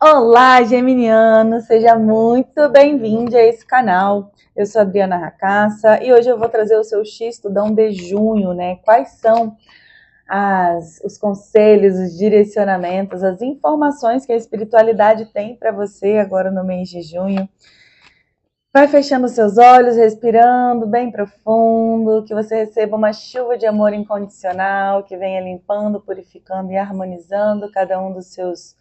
Olá, geminiano! Seja muito bem-vindo a esse canal. Eu sou a Adriana Racassa e hoje eu vou trazer o seu X-Tudão de junho, né? Quais são os conselhos, os direcionamentos, as informações que a espiritualidade tem para você agora no mês de junho. Vai fechando seus olhos, respirando bem profundo, que você receba uma chuva de amor incondicional, que venha limpando, purificando e harmonizando cada um dos seus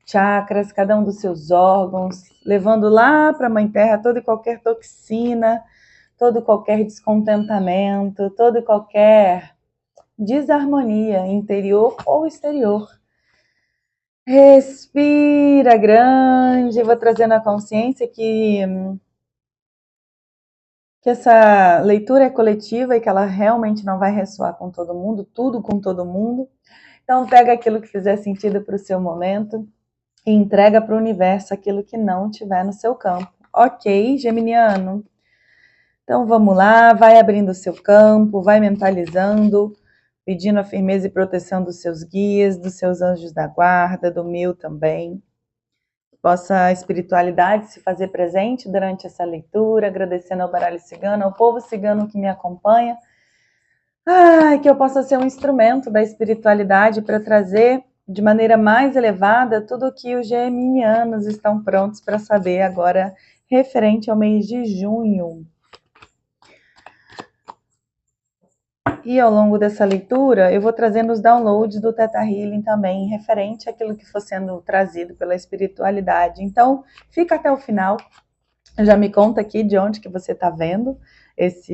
chakras, cada um dos seus órgãos, levando lá para a Mãe Terra toda e qualquer toxina, todo e qualquer descontentamento, toda e qualquer desarmonia interior ou exterior. Respira grande, vou trazendo a consciência que essa leitura é coletiva e que ela realmente não vai ressoar com todo mundo, tudo com todo mundo. Então pega aquilo que fizer sentido para o seu momento e entrega para o universo aquilo que não tiver no seu campo. Ok, geminiano? Então vamos lá, vai abrindo o seu campo, vai mentalizando, pedindo a firmeza e proteção dos seus guias, dos seus anjos da guarda, do meu também. Possa a espiritualidade se fazer presente durante essa leitura, agradecendo ao baralho cigano, ao povo cigano que me acompanha. Que eu possa ser um instrumento da espiritualidade para trazer de maneira mais elevada tudo o que os geminianos estão prontos para saber agora, referente ao mês de junho. E ao longo dessa leitura, eu vou trazendo os downloads do Theta Healing também, referente àquilo que for sendo trazido pela espiritualidade. Então, fica até o final. Já me conta aqui de onde que você está vendo esse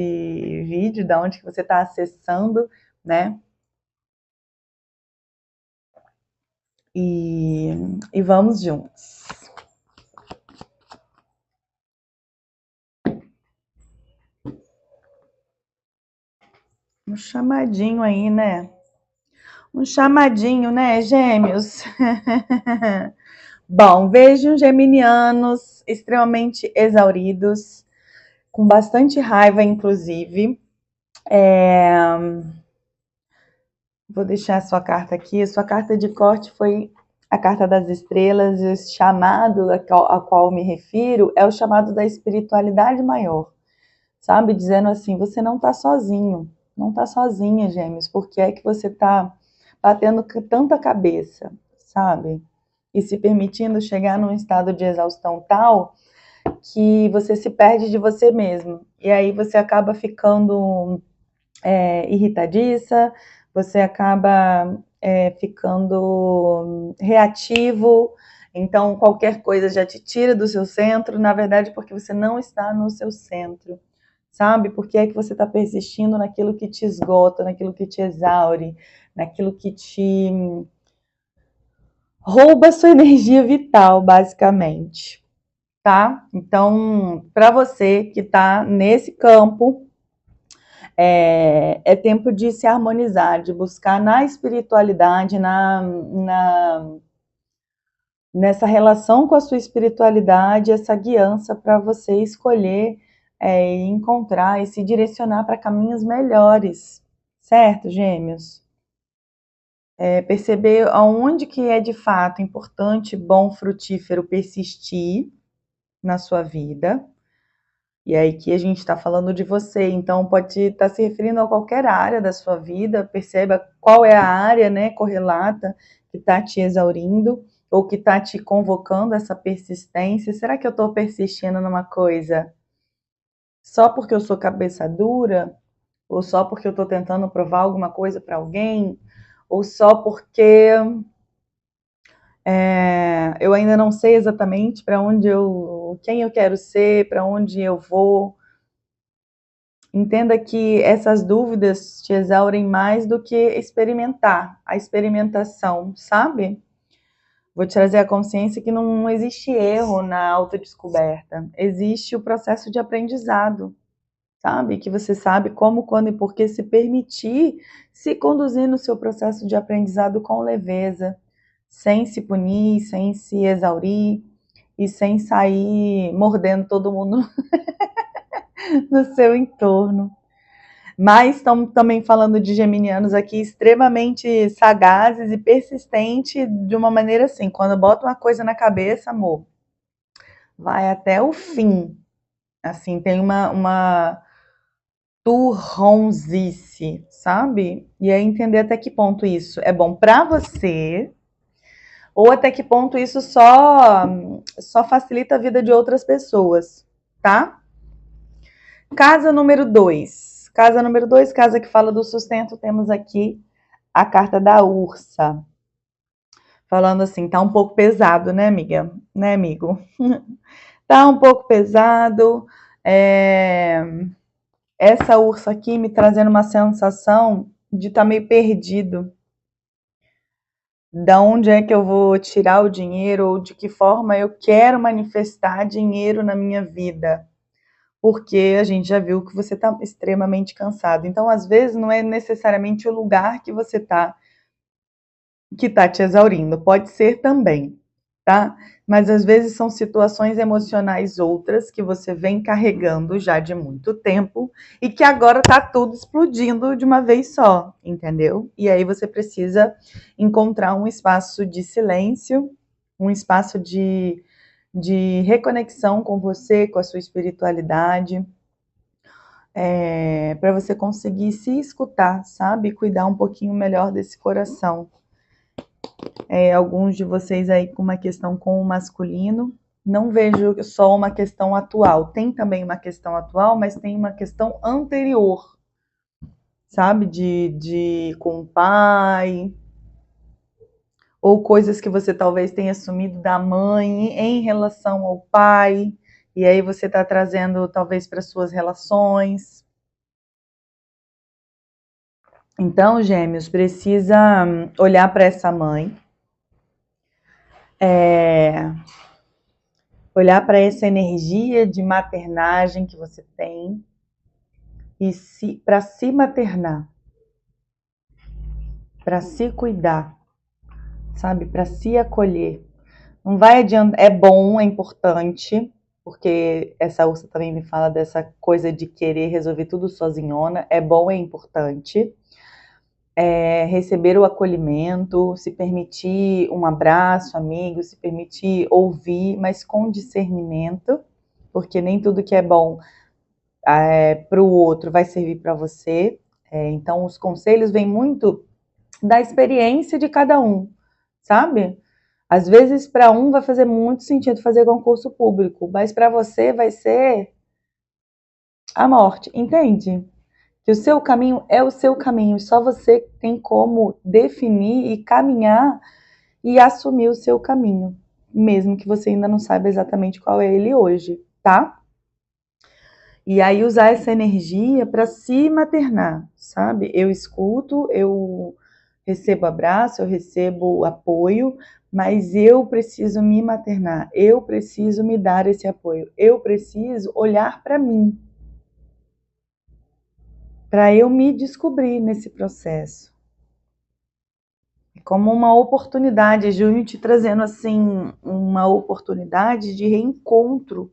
vídeo, de onde que você está acessando, né? E vamos juntos. Um chamadinho aí, né? Um chamadinho, né, gêmeos? Bom, vejo geminianos extremamente exauridos, com bastante raiva, inclusive. Vou deixar a sua carta aqui. A sua carta de corte foi a carta das estrelas. Esse chamado a qual me refiro é o chamado da espiritualidade maior, sabe? Dizendo assim, você não está sozinho, não está sozinha, gêmeos. Por que é que você está batendo tanta cabeça, sabe? E se permitindo chegar num estado de exaustão tal que você se perde de você mesmo. E aí você acaba ficando irritadiça, você acaba ficando reativo, então qualquer coisa já te tira do seu centro, na verdade porque você não está no seu centro, sabe? Porque é que você está persistindo naquilo que te esgota, naquilo que te exaure, naquilo que te rouba sua energia vital, basicamente, tá? Então, para você que está nesse campo, é tempo de se harmonizar, de buscar na espiritualidade, nessa relação com a sua espiritualidade, essa guiança para você escolher e encontrar e se direcionar para caminhos melhores, certo, gêmeos? Perceber aonde que é de fato importante, bom, frutífero persistir na sua vida. E aí que a gente está falando de você, então pode estar se referindo a qualquer área da sua vida, perceba qual é a área, né, correlata que está te exaurindo ou que está te convocando essa persistência. Será que eu estou persistindo numa coisa só porque eu sou cabeça dura? Ou só porque eu estou tentando provar alguma coisa para alguém? Ou só porque eu ainda não sei exatamente para onde quem eu quero ser, para onde eu vou? Entenda que essas dúvidas te exaurem mais do que experimentar, a experimentação, sabe? Vou te trazer a consciência que não existe erro na autodescoberta, existe o processo de aprendizado, sabe? Que você sabe como, quando e por que se permitir se conduzir no seu processo de aprendizado com leveza, sem se punir, sem se exaurir e sem sair mordendo todo mundo no seu entorno. Mas estamos também falando de geminianos aqui extremamente sagazes e persistentes de uma maneira assim, quando bota uma coisa na cabeça, amor, vai até o fim. Assim, tem uma turronzice, sabe? E aí entender até que ponto isso é bom para você, ou até que ponto isso só facilita a vida de outras pessoas, tá? Casa número 2. Casa número 2, casa que fala do sustento, temos aqui a carta da Ursa. Falando assim, tá um pouco pesado, né, amiga? Né, amigo? Tá um pouco pesado. Essa ursa aqui me trazendo uma sensação de estar meio perdido. Da onde é que eu vou tirar o dinheiro ou de que forma eu quero manifestar dinheiro na minha vida? Porque a gente já viu que você está extremamente cansado. Então, às vezes, não é necessariamente o lugar que você está que está te exaurindo. Pode ser também, tá? Mas às vezes são situações emocionais outras que você vem carregando já de muito tempo e que agora tá tudo explodindo de uma vez só, entendeu? E aí você precisa encontrar um espaço de silêncio, um espaço de reconexão com você, com a sua espiritualidade, para você conseguir se escutar, sabe? Cuidar um pouquinho melhor desse coração. Alguns de vocês aí com uma questão com o masculino. Não vejo só uma questão atual. Tem também uma questão atual, mas tem uma questão anterior, sabe? De com o pai, ou coisas que você talvez tenha assumido da mãe em relação ao pai, e aí você está trazendo talvez para suas relações. Então, gêmeos, precisa olhar para essa mãe, olhar para essa energia de maternagem que você tem e para se maternar, para se cuidar, sabe? Para se acolher. Não vai adiantar, é bom, é importante, porque essa ursa também me fala dessa coisa de querer resolver tudo sozinhona. É bom, é importante. Receber o acolhimento, se permitir um abraço, amigo, se permitir ouvir, mas com discernimento, porque nem tudo que é bom para o outro vai servir para você. Então, os conselhos vêm muito da experiência de cada um, sabe? Às vezes, para um vai fazer muito sentido fazer concurso público, mas para você vai ser a morte, entende? Que o seu caminho é o seu caminho, só você tem como definir e caminhar e assumir o seu caminho, mesmo que você ainda não saiba exatamente qual é ele hoje, tá? E aí usar essa energia para se maternar, sabe? Eu escuto, eu recebo abraço, eu recebo apoio, mas eu preciso me maternar, eu preciso me dar esse apoio, eu preciso olhar para mim, para eu me descobrir nesse processo. Como uma oportunidade, junho te trazendo assim uma oportunidade de reencontro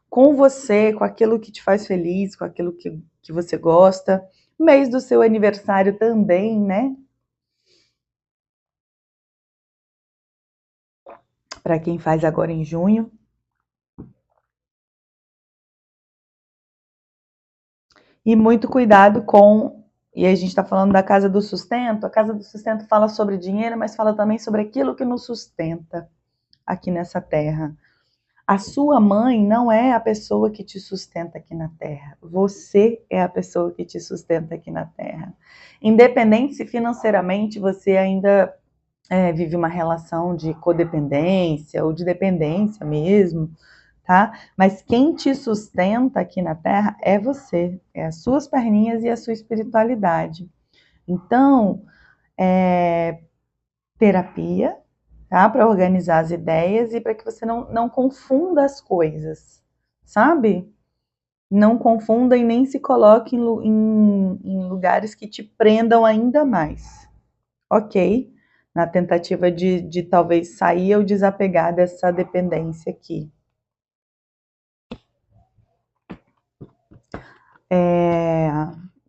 com você, com aquilo que te faz feliz, com aquilo que você gosta. Mês do seu aniversário também, né? Para quem faz agora em junho. E muito cuidado com. E a gente está falando da casa do sustento. A casa do sustento fala sobre dinheiro, mas fala também sobre aquilo que nos sustenta aqui nessa terra. A sua mãe não é a pessoa que te sustenta aqui na Terra. Você é a pessoa que te sustenta aqui na Terra. Independente se financeiramente você ainda vive uma relação de codependência ou de dependência mesmo, tá? Mas quem te sustenta aqui na Terra é você, é as suas perninhas e a sua espiritualidade. Então, terapia, tá? Para organizar as ideias e para que você não confunda as coisas, sabe? Não confunda e nem se coloque em lugares que te prendam ainda mais, ok? Na tentativa de talvez sair ou desapegar dessa dependência aqui.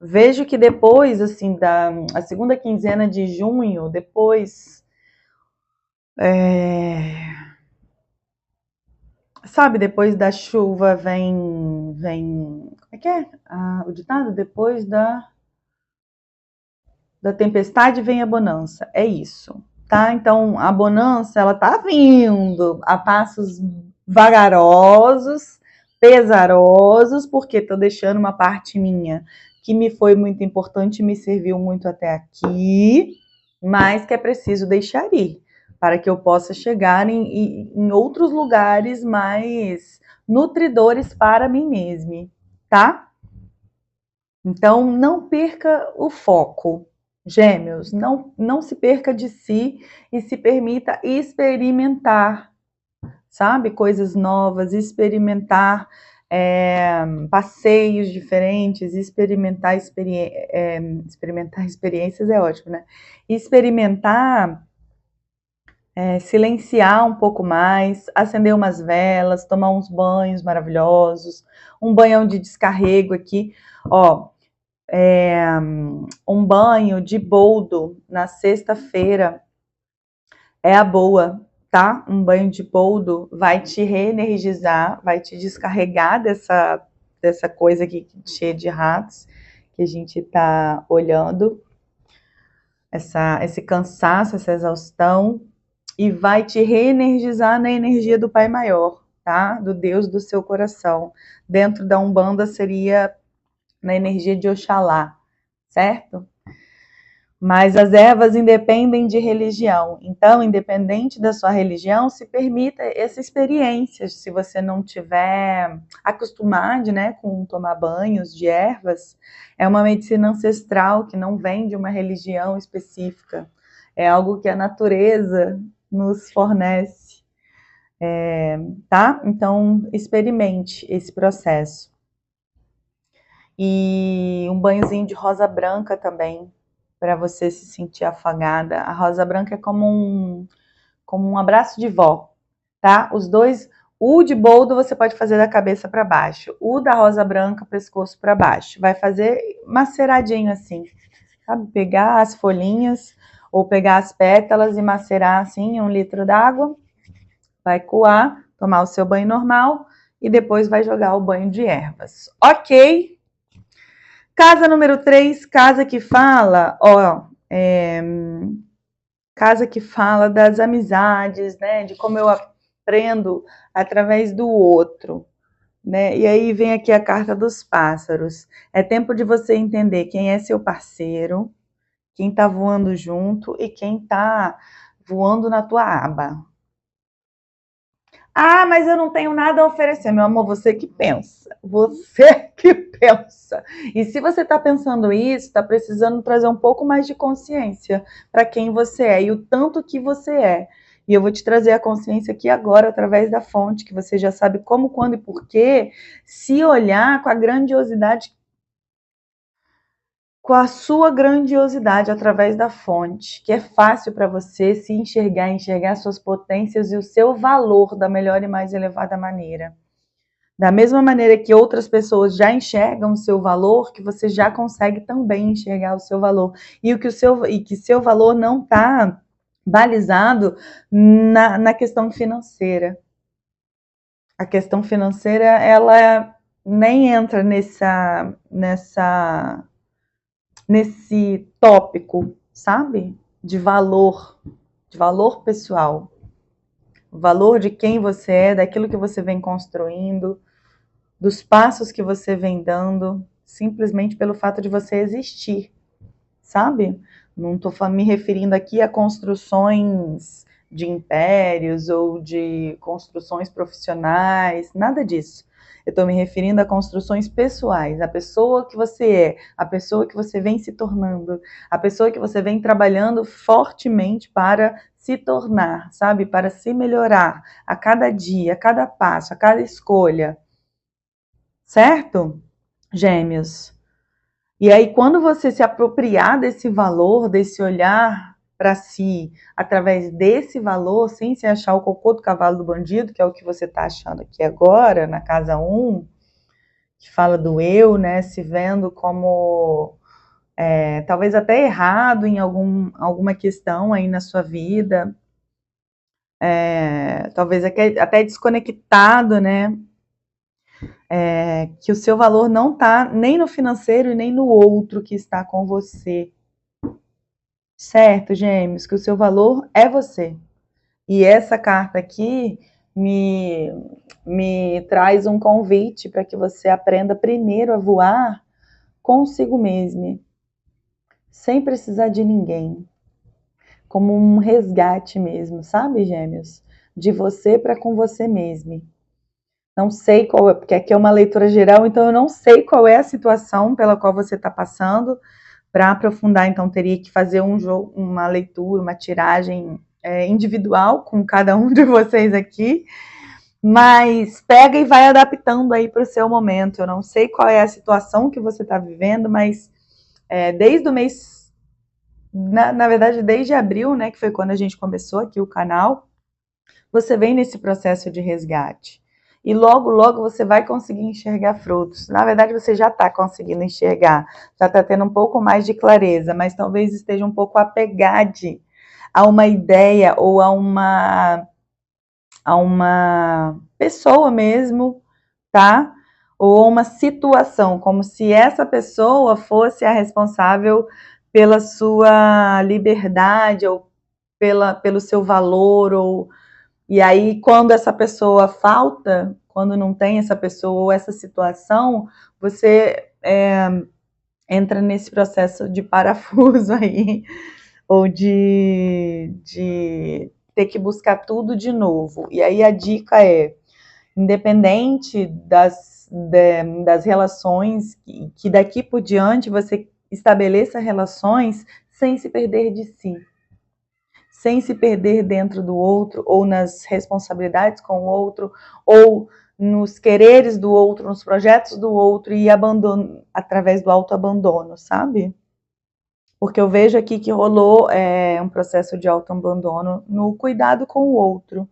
vejo que depois, assim, a segunda quinzena de junho, depois, sabe, depois da chuva como é que é? O ditado? Depois da tempestade vem a bonança. É isso, tá? Então, a bonança, ela tá vindo a passos vagarosos, pesarosos, porque tô deixando uma parte minha que me foi muito importante, me serviu muito até aqui, mas que é preciso deixar ir, para que eu possa chegar em outros lugares mais nutridores para mim mesma, tá? Então, não perca o foco. Gêmeos, não se perca de si e se permita experimentar, sabe? Coisas novas, experimentar passeios diferentes, experimentar experiências é ótimo, né? Experimentar, silenciar um pouco mais, acender umas velas, tomar uns banhos maravilhosos, um banhão de descarrego aqui, ó. Um banho de boldo na sexta-feira é a boa, tá? Um banho de boldo vai te reenergizar, vai te descarregar dessa coisa aqui cheia de ratos que a gente tá olhando, esse cansaço, essa exaustão, e vai te reenergizar na energia do Pai Maior, tá? Do Deus do seu coração. Dentro da Umbanda seria na energia de Oxalá, certo? Mas as ervas independem de religião. Então, independente da sua religião, se permita essa experiência. Se você não tiver acostumado, né, com tomar banhos de ervas, é uma medicina ancestral que não vem de uma religião específica. É algo que a natureza nos fornece, tá? Então, experimente esse processo. E um banhozinho de rosa branca também, para você se sentir afagada. A rosa branca é como um abraço de vó, tá? Os dois, o de boldo você pode fazer da cabeça para baixo, o da rosa branca, pescoço para baixo. Vai fazer maceradinho assim, sabe? Pegar as folhinhas ou pegar as pétalas e macerar assim em 1 litro d'água. Vai coar, tomar o seu banho normal e depois vai jogar o banho de ervas. Ok? Casa número 3, casa que fala, casa que fala das amizades, né? De como eu aprendo através do outro, né? E aí vem aqui a carta dos pássaros. É tempo de você entender quem é seu parceiro, quem tá voando junto e quem tá voando na tua aba. Ah, mas eu não tenho nada a oferecer, meu amor, você que pensa. Você que pensa. E se você está pensando isso, está precisando trazer um pouco mais de consciência para quem você é e o tanto que você é. E eu vou te trazer a consciência aqui agora, através da fonte, que você já sabe como, quando e porquê, se olhar com a grandiosidade, com a sua grandiosidade através da fonte, que é fácil para você se enxergar suas potências e o seu valor da melhor e mais elevada maneira. Da mesma maneira que outras pessoas já enxergam o seu valor, que você já consegue também enxergar o seu valor. E que seu valor não está balizado na questão financeira. A questão financeira, ela nem entra nesse tópico, sabe? De valor pessoal. O valor de quem você é, daquilo que você vem construindo, dos passos que você vem dando, simplesmente pelo fato de você existir, sabe? Não estou me referindo aqui a construções de impérios ou de construções profissionais, nada disso. Eu estou me referindo a construções pessoais, a pessoa que você é, a pessoa que você vem se tornando, a pessoa que você vem trabalhando fortemente para se tornar, sabe? Para se melhorar a cada dia, a cada passo, a cada escolha. Certo, Gêmeos? E aí, quando você se apropriar desse valor, desse olhar para si, através desse valor, sem se achar o cocô do cavalo do bandido, que é o que você está achando aqui agora, na casa 1, que fala do eu, né? Se vendo como talvez até errado em alguma questão aí na sua vida, talvez até desconectado, né? Que o seu valor não está nem no financeiro e nem no outro que está com você. Certo, Gêmeos, que o seu valor é você. E essa carta aqui me traz um convite para que você aprenda primeiro a voar consigo mesmo, sem precisar de ninguém. Como um resgate mesmo, sabe, Gêmeos? De você para com você mesmo. Não sei qual é, porque aqui é uma leitura geral, então eu não sei qual é a situação pela qual você está passando. Para aprofundar, então, teria que fazer uma leitura, uma tiragem individual com cada um de vocês aqui. Mas pega e vai adaptando aí para o seu momento. Eu não sei qual é a situação que você está vivendo, mas desde o mês, na verdade, desde abril, né, que foi quando a gente começou aqui o canal, você vem nesse processo de resgate. E logo, logo você vai conseguir enxergar frutos. Na verdade, você já está conseguindo enxergar, já está tendo um pouco mais de clareza, mas talvez esteja um pouco apegado a uma ideia ou a uma pessoa mesmo, tá? Ou uma situação, como se essa pessoa fosse a responsável pela sua liberdade ou pelo seu valor, e aí quando essa pessoa falta, quando não tem essa pessoa ou essa situação, você entra nesse processo de parafuso aí, ou de ter que buscar tudo de novo. E aí a dica é, independente das relações, que daqui por diante você estabeleça relações sem se perder de si, sem se perder dentro do outro, ou nas responsabilidades com o outro, ou nos quereres do outro, nos projetos do outro, e abandono através do autoabandono, sabe? Porque eu vejo aqui que rolou um processo de autoabandono no cuidado com o outro,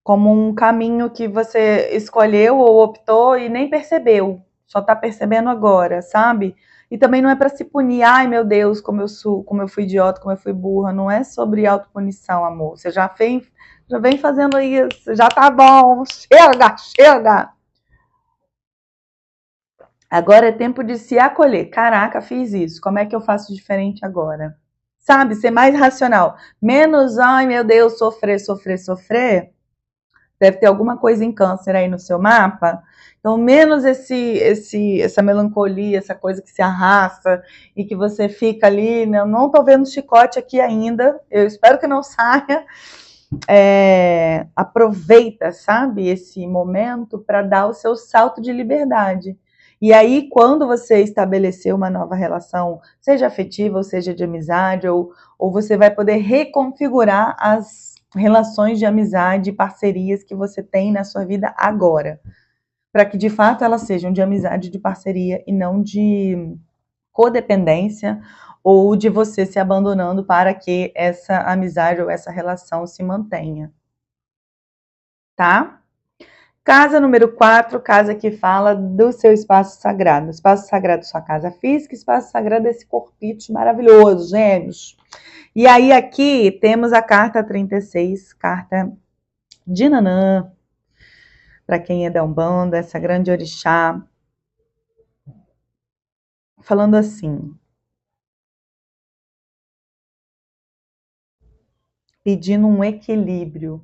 como um caminho que você escolheu ou optou e nem percebeu, só tá percebendo agora, sabe? E também não é para se punir, ai meu Deus, como eu fui idiota, como eu fui burra, não é sobre autopunição, amor. Você já vem fazendo isso, já tá bom, chega. Agora é tempo de se acolher. Caraca, fiz isso, como é que eu faço diferente agora? Sabe, ser mais racional. Menos, ai meu Deus, sofrer. Deve ter alguma coisa em câncer aí no seu mapa. Então, menos essa melancolia, essa coisa que se arrasta e que você fica ali, não estou vendo chicote aqui ainda, eu espero que não saia. Aproveita, sabe, esse momento para dar o seu salto de liberdade. E aí, quando você estabelecer uma nova relação, seja afetiva ou seja de amizade, ou você vai poder reconfigurar as relações de amizade e parcerias que você tem na sua vida agora, para que de fato elas sejam de amizade, de parceria e não de codependência ou de você se abandonando para que essa amizade ou essa relação se mantenha. Tá? Casa número 4, casa que fala do seu espaço sagrado. Espaço sagrado, sua casa física, espaço sagrado desse corpite maravilhoso, Gêmeos. E aí aqui temos a carta 36, carta de Nanã, para quem é da Umbanda, essa grande orixá, falando assim, pedindo um equilíbrio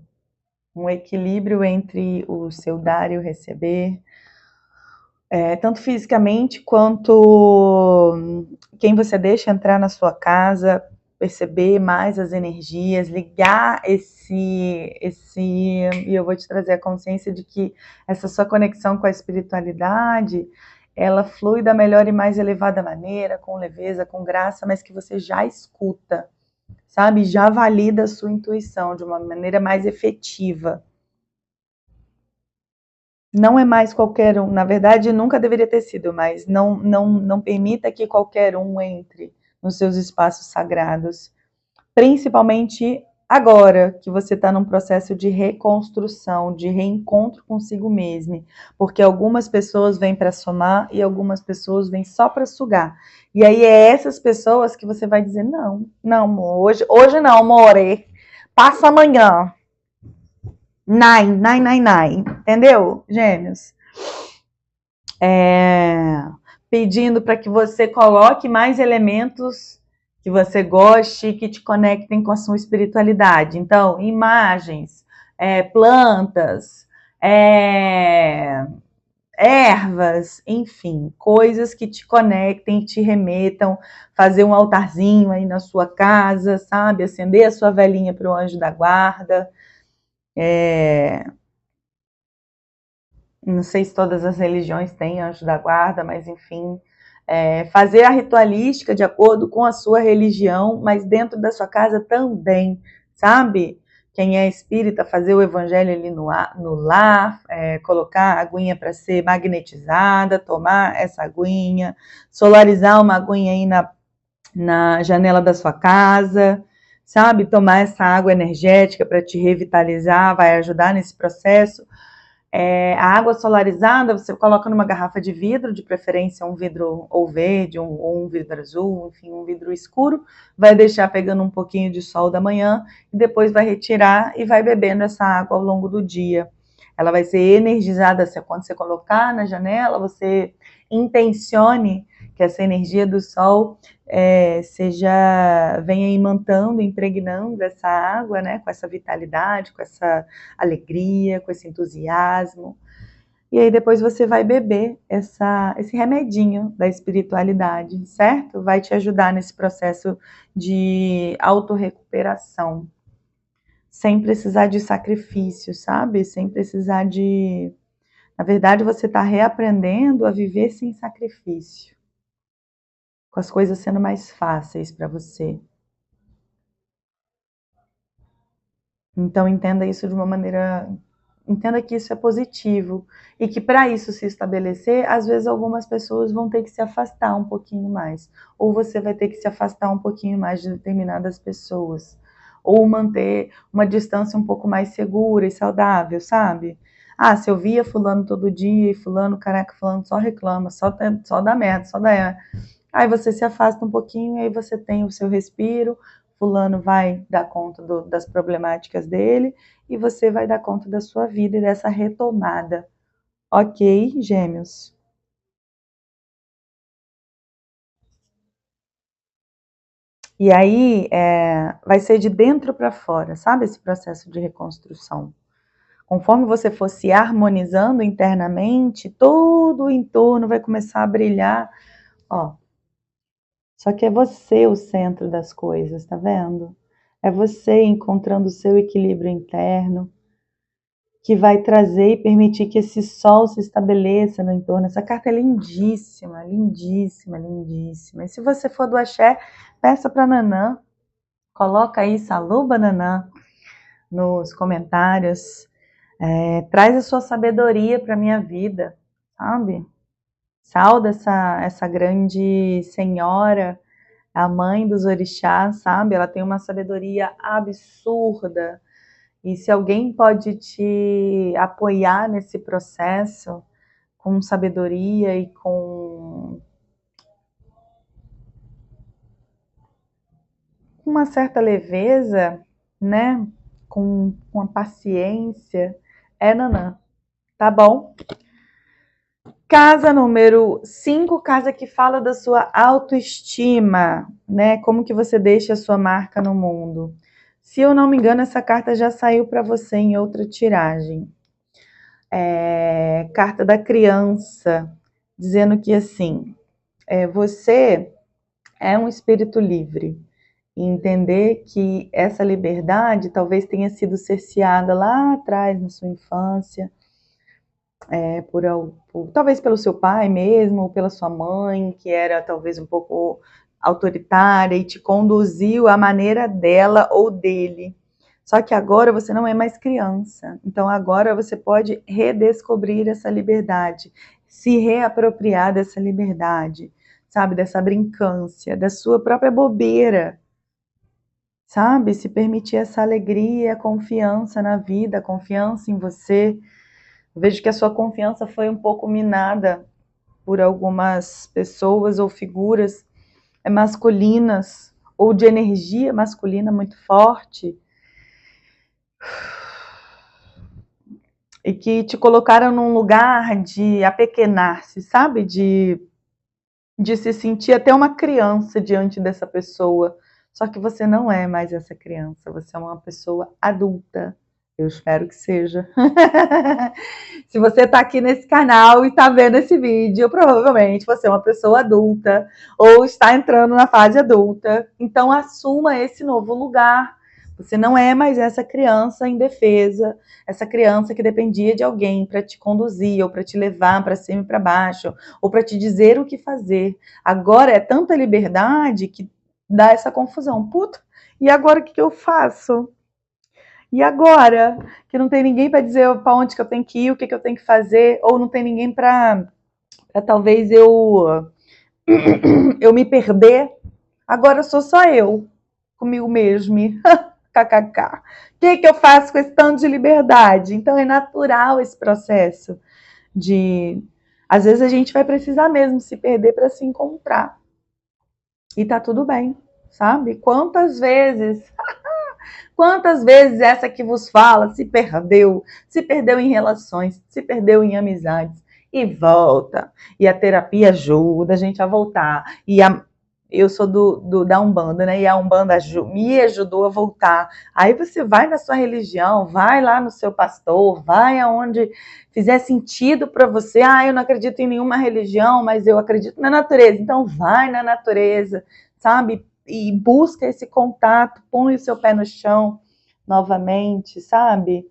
entre o seu dar e o receber, tanto fisicamente quanto quem você deixa entrar na sua casa, perceber mais as energias, ligar e eu vou te trazer a consciência de que essa sua conexão com a espiritualidade, ela flui da melhor e mais elevada maneira, com leveza, com graça, mas que você já escuta, sabe? Já valida a sua intuição de uma maneira mais efetiva. Não é mais qualquer um, na verdade nunca deveria ter sido, mas não permita que qualquer um entre nos seus espaços sagrados, principalmente agora que você está num processo de reconstrução, de reencontro consigo mesmo, porque algumas pessoas vêm para somar e algumas pessoas vêm só para sugar. E aí é essas pessoas que você vai dizer, não, não, amor, hoje não, amore, passa amanhã. Nine, entendeu, gêmeos? Pedindo para que você coloque mais elementos que você goste, que te conectem com a sua espiritualidade. Então, imagens, plantas, ervas, enfim, coisas que te conectem, te remetam, fazer um altarzinho aí na sua casa, sabe? Acender a sua velinha para o anjo da guarda. Não sei se todas as religiões têm anjo da guarda, mas enfim, fazer a ritualística de acordo com a sua religião, mas dentro da sua casa também, sabe? Quem é espírita, fazer o evangelho ali no lar, colocar a aguinha para ser magnetizada, tomar essa aguinha, solarizar uma aguinha aí na janela da sua casa, sabe? Tomar essa água energética para te revitalizar, vai ajudar nesse processo. A água solarizada você coloca numa garrafa de vidro, de preferência um vidro ou verde, ou um vidro azul, enfim, um vidro escuro, vai deixar pegando um pouquinho de sol da manhã e depois vai retirar e vai bebendo essa água ao longo do dia. Ela vai ser energizada, quando você colocar na janela, você intencione que essa energia do sol venha imantando, impregnando essa água, né, com essa vitalidade, com essa alegria, com esse entusiasmo. E aí depois você vai beber esse remedinho da espiritualidade, certo? Vai te ajudar nesse processo de autorrecuperação. Sem precisar de sacrifício, sabe? Sem precisar de... Na verdade, você está reaprendendo a viver sem sacrifício. Com as coisas sendo mais fáceis para você. Então entenda isso de uma maneira... Entenda que isso é positivo e que para isso se estabelecer, às vezes algumas pessoas vão ter que se afastar um pouquinho mais, ou você vai ter que se afastar um pouquinho mais de determinadas pessoas, ou manter uma distância um pouco mais segura e saudável, sabe? Ah, se eu via fulano todo dia e fulano só reclama, só dá merda, só dá... Aí você se afasta um pouquinho e aí você tem o seu respiro, fulano vai dar conta das problemáticas dele e você vai dar conta da sua vida e dessa retomada. Ok, gêmeos? E aí vai ser de dentro para fora, sabe esse processo de reconstrução? Conforme você for se harmonizando internamente, todo o entorno vai começar a brilhar, ó. Só que é você o centro das coisas, tá vendo? É você encontrando o seu equilíbrio interno, que vai trazer e permitir que esse sol se estabeleça no entorno. Essa carta é lindíssima, lindíssima, lindíssima. E se você for do axé, peça para Nanã, coloca aí Saluba Nanã nos comentários, traz a sua sabedoria para a minha vida, sabe? Sauda essa grande senhora, a mãe dos orixás, sabe? Ela tem uma sabedoria absurda. E se alguém pode te apoiar nesse processo com sabedoria e com uma certa leveza, né? Com a paciência, é Nanã, tá bom? Casa número 5, casa que fala da sua autoestima, né? Como que você deixa a sua marca no mundo. Se eu não me engano, essa carta já saiu para você em outra tiragem. Carta da criança, dizendo que assim, você é um espírito livre. E entender que essa liberdade talvez tenha sido cerceada lá atrás na sua infância, talvez pelo seu pai mesmo, ou pela sua mãe, que era talvez um pouco autoritária e te conduziu à maneira dela ou dele. Só que agora você não é mais criança. Então agora você pode redescobrir essa liberdade, se reapropriar dessa liberdade, sabe? Dessa brincância, da sua própria bobeira, sabe? Se permitir essa alegria, a confiança na vida, a confiança em você. Eu vejo que a sua confiança foi um pouco minada por algumas pessoas ou figuras masculinas, ou de energia masculina muito forte, e que te colocaram num lugar de apequenar-se, sabe? De se sentir até uma criança diante dessa pessoa. Só que você não é mais essa criança, você é uma pessoa adulta. Eu espero que seja. Se você está aqui nesse canal e está vendo esse vídeo, provavelmente você é uma pessoa adulta ou está entrando na fase adulta. Então assuma esse novo lugar. Você não é mais essa criança indefesa, essa criança que dependia de alguém para te conduzir ou para te levar para cima e para baixo, ou para te dizer o que fazer. Agora é tanta liberdade que dá essa confusão. Puta, e agora o que eu faço? E agora que não tem ninguém para dizer para onde que eu tenho que ir, o que eu tenho que fazer, ou não tem ninguém para talvez eu me perder, agora sou só eu, comigo mesmo. KKK. O que eu faço com esse tanto de liberdade? Então é natural esse processo de... Às vezes a gente vai precisar mesmo se perder para se encontrar. E tá tudo bem, sabe? Quantas vezes essa que vos fala se perdeu em relações, se perdeu em amizades, e volta. E a terapia ajuda a gente a voltar. Eu sou da Umbanda, né? E a Umbanda me ajudou a voltar. Aí você vai na sua religião, vai lá no seu pastor, vai aonde fizer sentido para você. Eu não acredito em nenhuma religião, mas eu acredito na natureza. Então vai na natureza, sabe? E busca esse contato, põe o seu pé no chão novamente, sabe?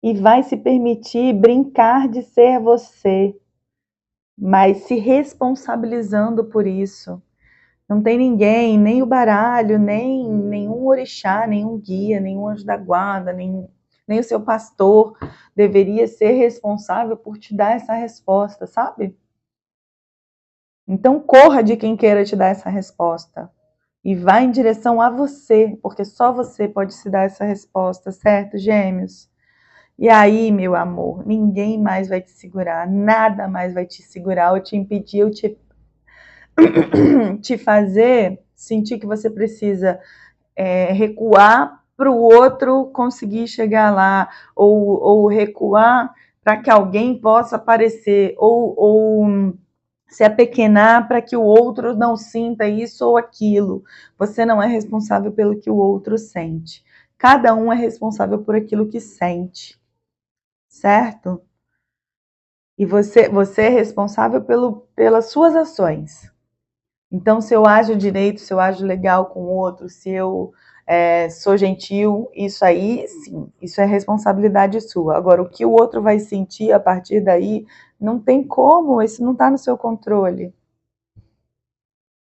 E vai se permitir brincar de ser você, mas se responsabilizando por isso. Não tem ninguém, nem o baralho, nem nenhum orixá, nenhum guia, nenhum anjo da guarda, nem o seu pastor deveria ser responsável por te dar essa resposta, sabe? Então corra de quem queira te dar essa resposta. E vá em direção a você, porque só você pode se dar essa resposta, certo, gêmeos? E aí, meu amor, ninguém mais vai te segurar, nada mais vai te segurar ou te impedir ou te fazer sentir que você precisa recuar para o outro conseguir chegar lá, ou recuar para que alguém possa aparecer, ou se apequenar para que o outro não sinta isso ou aquilo. Você não é responsável pelo que o outro sente. Cada um é responsável por aquilo que sente, certo? E você é responsável pelas suas ações. Então, se eu ajo direito, se eu ajo legal com o outro, se eu sou gentil, isso aí, sim, isso é responsabilidade sua. Agora, o que o outro vai sentir a partir daí, não tem como, isso não está no seu controle.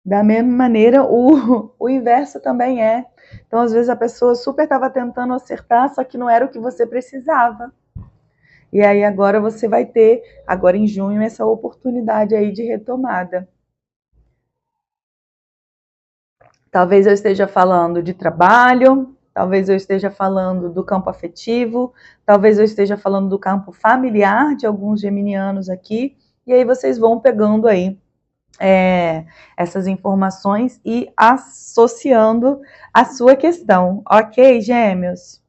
Da mesma maneira, o inverso também é. Então, às vezes, a pessoa super estava tentando acertar, só que não era o que você precisava. E aí, agora você vai ter, agora em junho, essa oportunidade aí de retomada. Talvez eu esteja falando de trabalho, talvez eu esteja falando do campo afetivo, talvez eu esteja falando do campo familiar de alguns geminianos aqui, e aí vocês vão pegando aí essas informações e associando a sua questão, ok, gêmeos?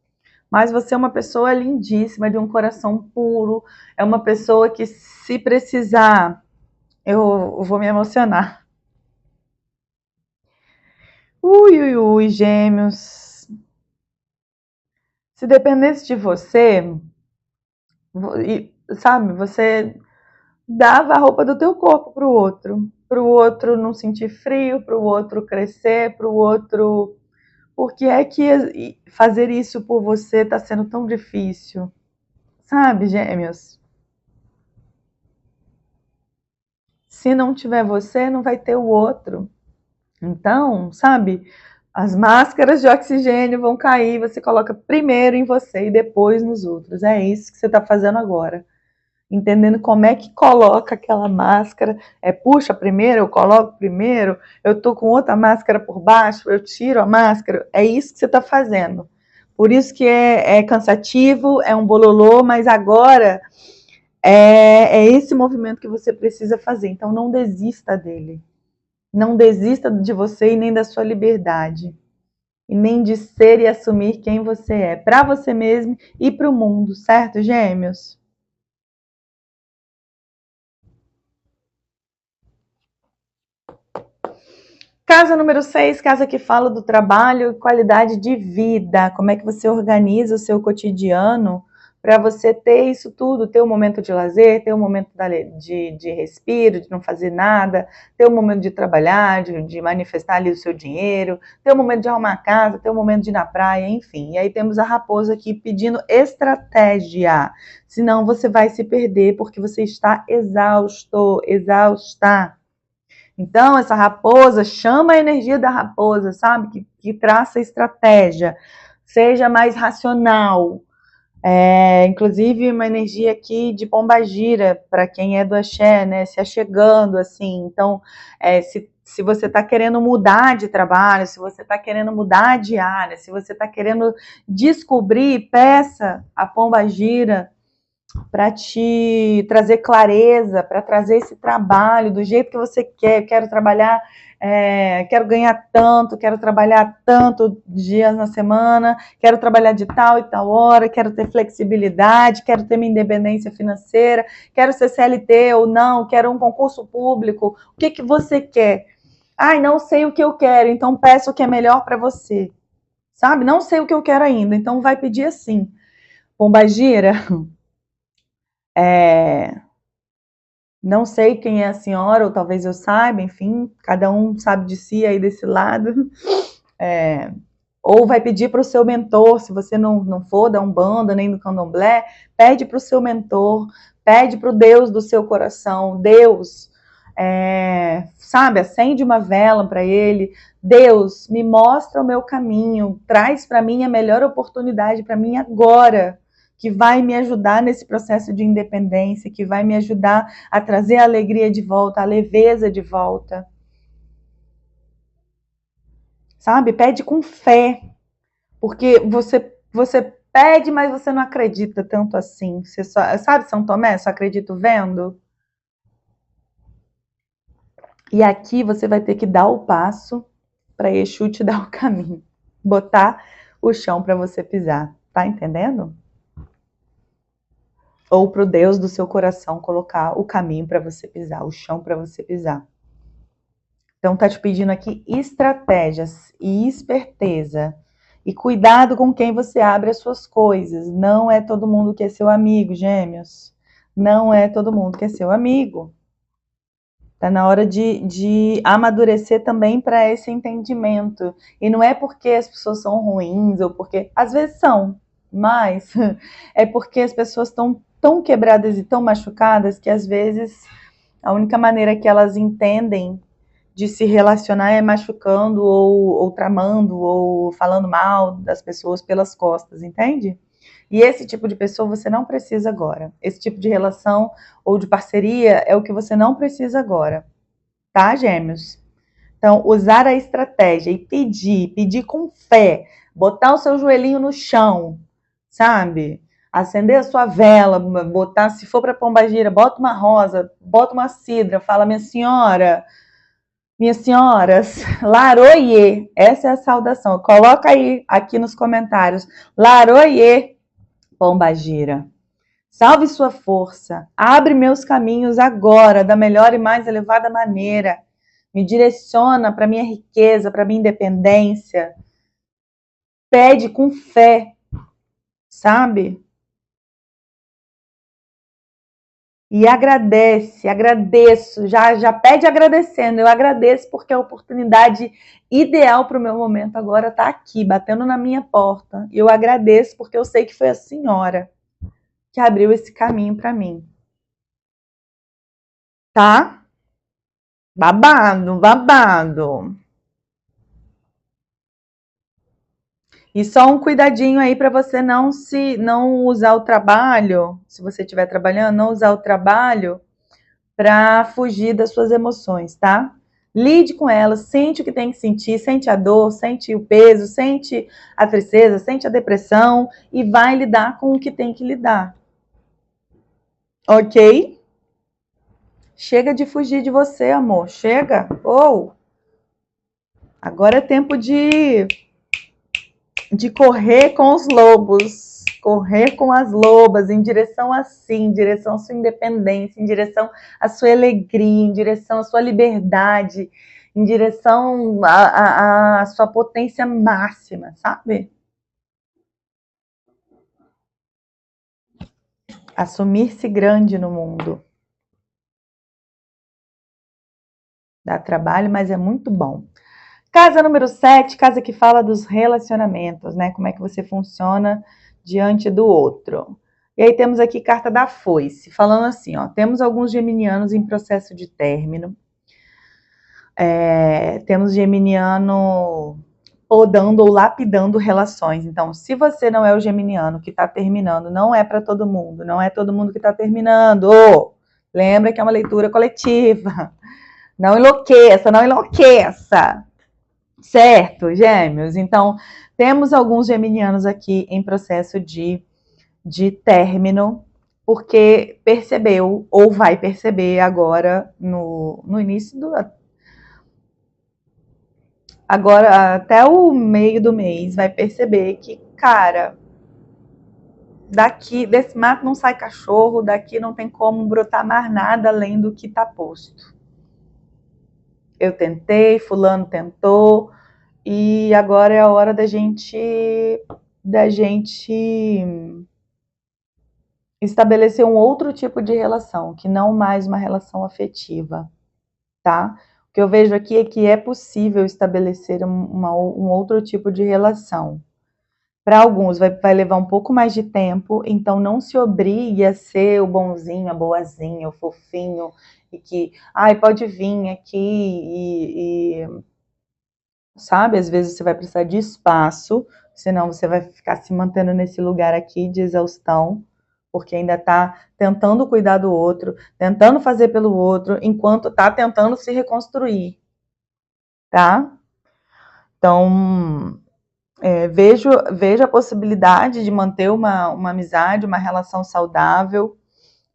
Mas você é uma pessoa lindíssima, de um coração puro, é uma pessoa que, se precisar, eu vou me emocionar. Ui, gêmeos. Se dependesse de você, sabe, você dava a roupa do teu corpo para o outro não sentir frio, para o outro crescer, para o outro... Por que é que fazer isso por você está sendo tão difícil? Sabe, gêmeos? Se não tiver você, não vai ter o outro. Então, sabe, as máscaras de oxigênio vão cair, você coloca primeiro em você e depois nos outros. É isso que você está fazendo agora. entendendo como é que coloca aquela máscara, puxa primeiro, eu coloco primeiro, eu tô com outra máscara por baixo, eu tiro a máscara, é isso que você está fazendo. Por isso que é cansativo, é um bololô, mas agora é esse movimento que você precisa fazer, então não desista dele. Não desista de você e nem da sua liberdade. E nem de ser e assumir quem você é, para você mesmo e para o mundo, certo, gêmeos? Casa número 6, casa que fala do trabalho e qualidade de vida. Como é que você organiza o seu cotidiano para você ter isso tudo, ter um momento de lazer, ter um momento de respiro, de não fazer nada, ter um momento de trabalhar, de manifestar ali o seu dinheiro, ter um momento de arrumar a casa, ter um momento de ir na praia, enfim. E aí temos a raposa aqui pedindo estratégia, senão você vai se perder porque você está exausto, exausta. Então, essa raposa, chama a energia da raposa, sabe? Que traça estratégia, seja mais racional. Inclusive, uma energia aqui de pombagira, para quem é do axé, né? Se achegando, assim. Então, se você está querendo mudar de trabalho, se você está querendo mudar de área, se você está querendo descobrir, peça a pombagira para te trazer clareza, para trazer esse trabalho do jeito que você quer. Eu quero trabalhar, quero ganhar tanto, quero trabalhar tanto dias na semana, quero trabalhar de tal e tal hora, quero ter flexibilidade, quero ter minha independência financeira, quero ser CLT ou não, quero um concurso público. O que você quer? Ai, não sei o que eu quero, então peço o que é melhor para você. Sabe? Não sei o que eu quero ainda, então vai pedir assim. Pombagira, não sei quem é a senhora, ou talvez eu saiba, enfim, cada um sabe de si aí desse lado. Ou vai pedir para o seu mentor, se você não for da Umbanda nem do Candomblé, pede para o seu mentor, pede para o Deus do seu coração, Deus, sabe, acende uma vela para ele, Deus, me mostra o meu caminho, traz para mim a melhor oportunidade para mim agora, que vai me ajudar nesse processo de independência, que vai me ajudar a trazer a alegria de volta, a leveza de volta. Sabe? Pede com fé, porque você pede, mas você não acredita tanto assim. Você só, sabe, São Tomé, só acredito vendo. E aqui você vai ter que dar o passo para Exu te dar o caminho, botar o chão para você pisar. Tá entendendo? Ou para o Deus do seu coração colocar o caminho para você pisar, o chão para você pisar. Então tá te pedindo aqui estratégias e esperteza. E cuidado com quem você abre as suas coisas. Não é todo mundo que é seu amigo, gêmeos. Não é todo mundo que é seu amigo. Tá na hora de amadurecer também para esse entendimento. E não é porque as pessoas são ruins, ou porque. Às vezes são, mas é porque as pessoas estão tão quebradas e tão machucadas que às vezes a única maneira que elas entendem de se relacionar é machucando ou tramando ou falando mal das pessoas pelas costas, entende? E esse tipo de pessoa você não precisa agora. Esse tipo de relação ou de parceria é o que você não precisa agora, tá, gêmeos? Então, usar a estratégia e pedir com fé, botar o seu joelhinho no chão, sabe? Acender a sua vela, botar, se for para Pombagira, bota uma rosa, bota uma cidra, fala, minha senhora, minhas senhoras, laroie, essa é a saudação. Coloca aí, aqui nos comentários, laroie, Pombagira. Salve sua força, abre meus caminhos agora, da melhor e mais elevada maneira. Me direciona para minha riqueza, para minha independência. Pede com fé, sabe? E agradece, agradeço, já pede agradecendo, eu agradeço porque a oportunidade ideal para o meu momento agora está aqui, batendo na minha porta. E eu agradeço porque eu sei que foi a senhora que abriu esse caminho para mim. Tá? Babado, babado. E só um cuidadinho aí para você não usar o trabalho, se você estiver trabalhando, não usar o trabalho para fugir das suas emoções, tá? Lide com elas, sente o que tem que sentir, sente a dor, sente o peso, sente a tristeza, sente a depressão e vai lidar com o que tem que lidar. Ok? Chega de fugir de você, amor. Chega. Agora é tempo de correr com os lobos, correr com as lobas, em direção a si, em direção à sua independência, em direção à sua alegria, em direção à sua liberdade, em direção à sua potência máxima, sabe? Assumir-se grande no mundo. Dá trabalho, mas é muito bom. Casa número 7, casa que fala dos relacionamentos, né? Como é que você funciona diante do outro. E aí temos aqui carta da foice, falando assim, ó, temos alguns geminianos em processo de término, temos geminiano podando ou lapidando relações. Então, se você não é o geminiano que está terminando, não é para todo mundo, não é todo mundo que está terminando. Lembra que é uma leitura coletiva. Não enlouqueça, não enlouqueça. Certo, gêmeos? Então, temos alguns geminianos aqui em processo de término, porque percebeu, ou vai perceber agora no início do... Agora, até o meio do mês, vai perceber que, cara, daqui, desse mato não sai cachorro, daqui não tem como brotar mais nada além do que tá posto. Eu tentei, fulano tentou, e agora é a hora da gente estabelecer um outro tipo de relação, que não mais uma relação afetiva, tá? O que eu vejo aqui é que é possível estabelecer um outro tipo de relação. Para alguns vai levar um pouco mais de tempo, então não se obrigue a ser o bonzinho, a boazinha, o fofinho, e que, pode vir aqui sabe? Às vezes você vai precisar de espaço, senão você vai ficar se mantendo nesse lugar aqui de exaustão, porque ainda está tentando cuidar do outro, tentando fazer pelo outro, enquanto está tentando se reconstruir, tá? Então, vejo a possibilidade de manter uma amizade, uma relação saudável,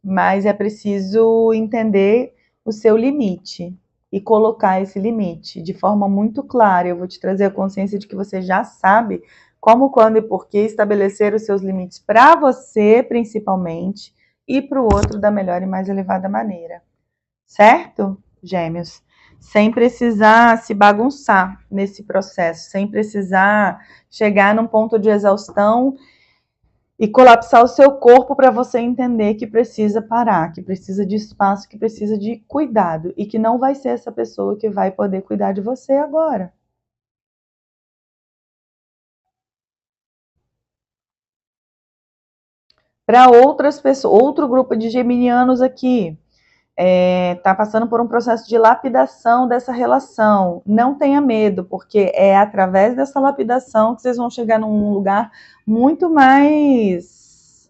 mas é preciso entender o seu limite e colocar esse limite de forma muito clara. Eu vou te trazer a consciência de que você já sabe como, quando e por que estabelecer os seus limites para você, principalmente, e para o outro da melhor e mais elevada maneira. Certo, gêmeos? Sem precisar se bagunçar nesse processo, sem precisar chegar num ponto de exaustão e colapsar o seu corpo para você entender que precisa parar, que precisa de espaço, que precisa de cuidado e que não vai ser essa pessoa que vai poder cuidar de você agora. Para outras pessoas, outro grupo de geminianos aqui, está passando por um processo de lapidação dessa relação. Não tenha medo, porque é através dessa lapidação que vocês vão chegar num lugar muito mais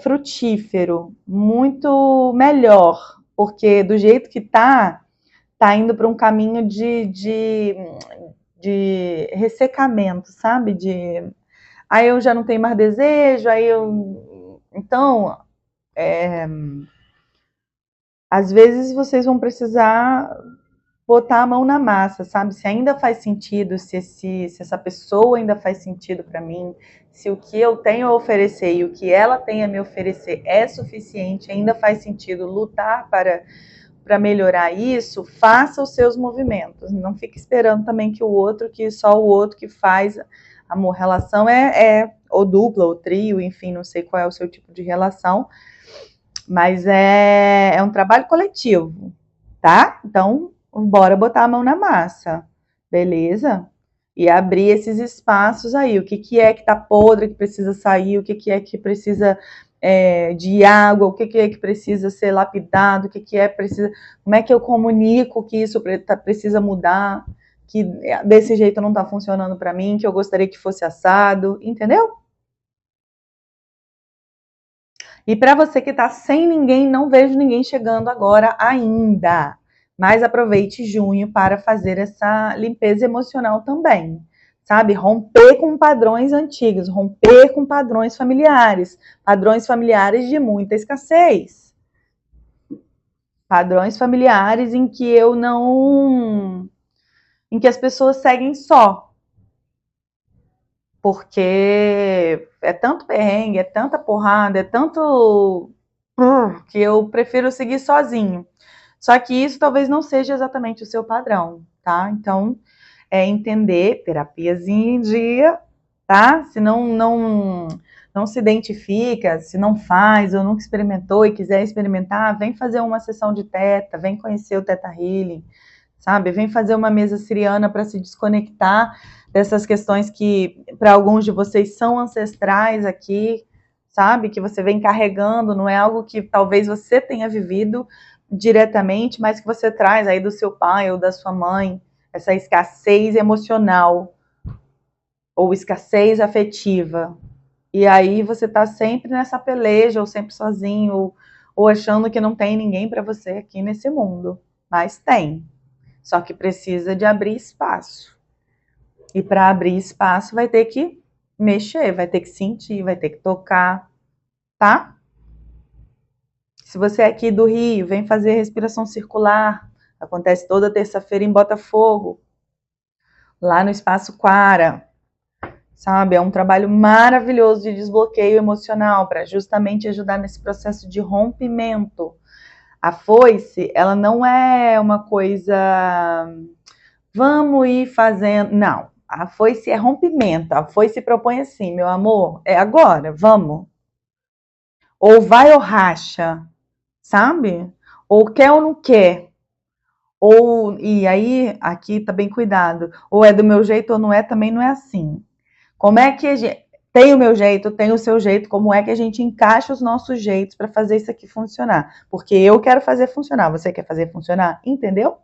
frutífero, muito melhor, porque do jeito que tá indo para um caminho de ressecamento, sabe? Aí eu já não tenho mais desejo, então, às vezes vocês vão precisar botar a mão na massa, sabe? Se ainda faz sentido, se essa pessoa ainda faz sentido para mim, se o que eu tenho a oferecer e o que ela tem a me oferecer é suficiente, ainda faz sentido lutar para melhorar isso, faça os seus movimentos. Não fique esperando também que só o outro que faz. Amor, relação ou dupla, ou trio, enfim, não sei qual é o seu tipo de relação, mas é um trabalho coletivo, tá? Então, bora botar a mão na massa, beleza? E abrir esses espaços aí. O que é que tá podre, que precisa sair, o que é que precisa de água, o que é que precisa ser lapidado, precisa. Como é que eu comunico que isso precisa mudar? que desse jeito não tá funcionando para mim, que eu gostaria que fosse assado, entendeu? E para você que tá sem ninguém, não vejo ninguém chegando agora ainda. Mas aproveite junho para fazer essa limpeza emocional também. Sabe? Romper com padrões antigos, romper com padrões familiares de muita escassez. Padrões familiares em que eu não. Em que as pessoas seguem só. Porque é tanto perrengue, é tanta porrada, é tanto que eu prefiro seguir sozinho. Só que isso talvez não seja exatamente o seu padrão, tá? Então, é entender, terapiazinha em dia, tá? Se não se identifica, se não faz ou nunca experimentou e quiser experimentar, vem fazer uma sessão de teta, vem conhecer o Teta Healing, sabe? Vem fazer uma mesa siriana para se desconectar dessas questões que para alguns de vocês são ancestrais aqui, sabe? Que você vem carregando, não é algo que talvez você tenha vivido diretamente, mas que você traz aí do seu pai ou da sua mãe, essa escassez emocional ou escassez afetiva. E aí você tá sempre nessa peleja, ou sempre sozinho, ou achando que não tem ninguém para você aqui nesse mundo. Mas tem. Só que precisa de abrir espaço. E para abrir espaço vai ter que mexer, vai ter que sentir, vai ter que tocar, tá? Se você é aqui do Rio, vem fazer respiração circular. Acontece toda terça-feira em Botafogo, lá no Espaço Quara. Sabe? É um trabalho maravilhoso de desbloqueio emocional para justamente ajudar nesse processo de rompimento. A foice, ela não é uma coisa, vamos ir fazendo. Não. A foice é rompimento. A foice propõe assim, meu amor, é agora, vamos. Ou vai ou racha, sabe? Ou quer ou não quer. Ou, e aí, aqui tá bem cuidado. Ou é do meu jeito ou não é, também não é assim. Como é que a gente. Tem o meu jeito, tem o seu jeito, como é que a gente encaixa os nossos jeitos para fazer isso aqui funcionar? Porque eu quero fazer funcionar, você quer fazer funcionar? Entendeu?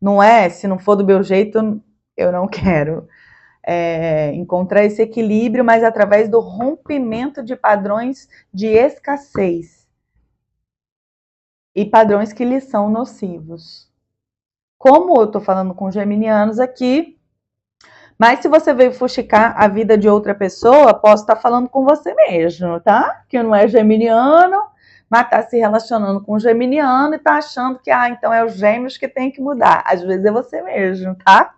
Não é, se não for do meu jeito, eu não quero. Encontrar esse equilíbrio, mas através do rompimento de padrões de escassez e padrões que lhes são nocivos. Como eu estou falando com geminianos aqui, mas se você veio fuxicar a vida de outra pessoa, posso estar falando com você mesmo, tá? Que não é geminiano, mas está se relacionando com o geminiano e está achando que, então é os gêmeos que tem que mudar. Às vezes é você mesmo, tá?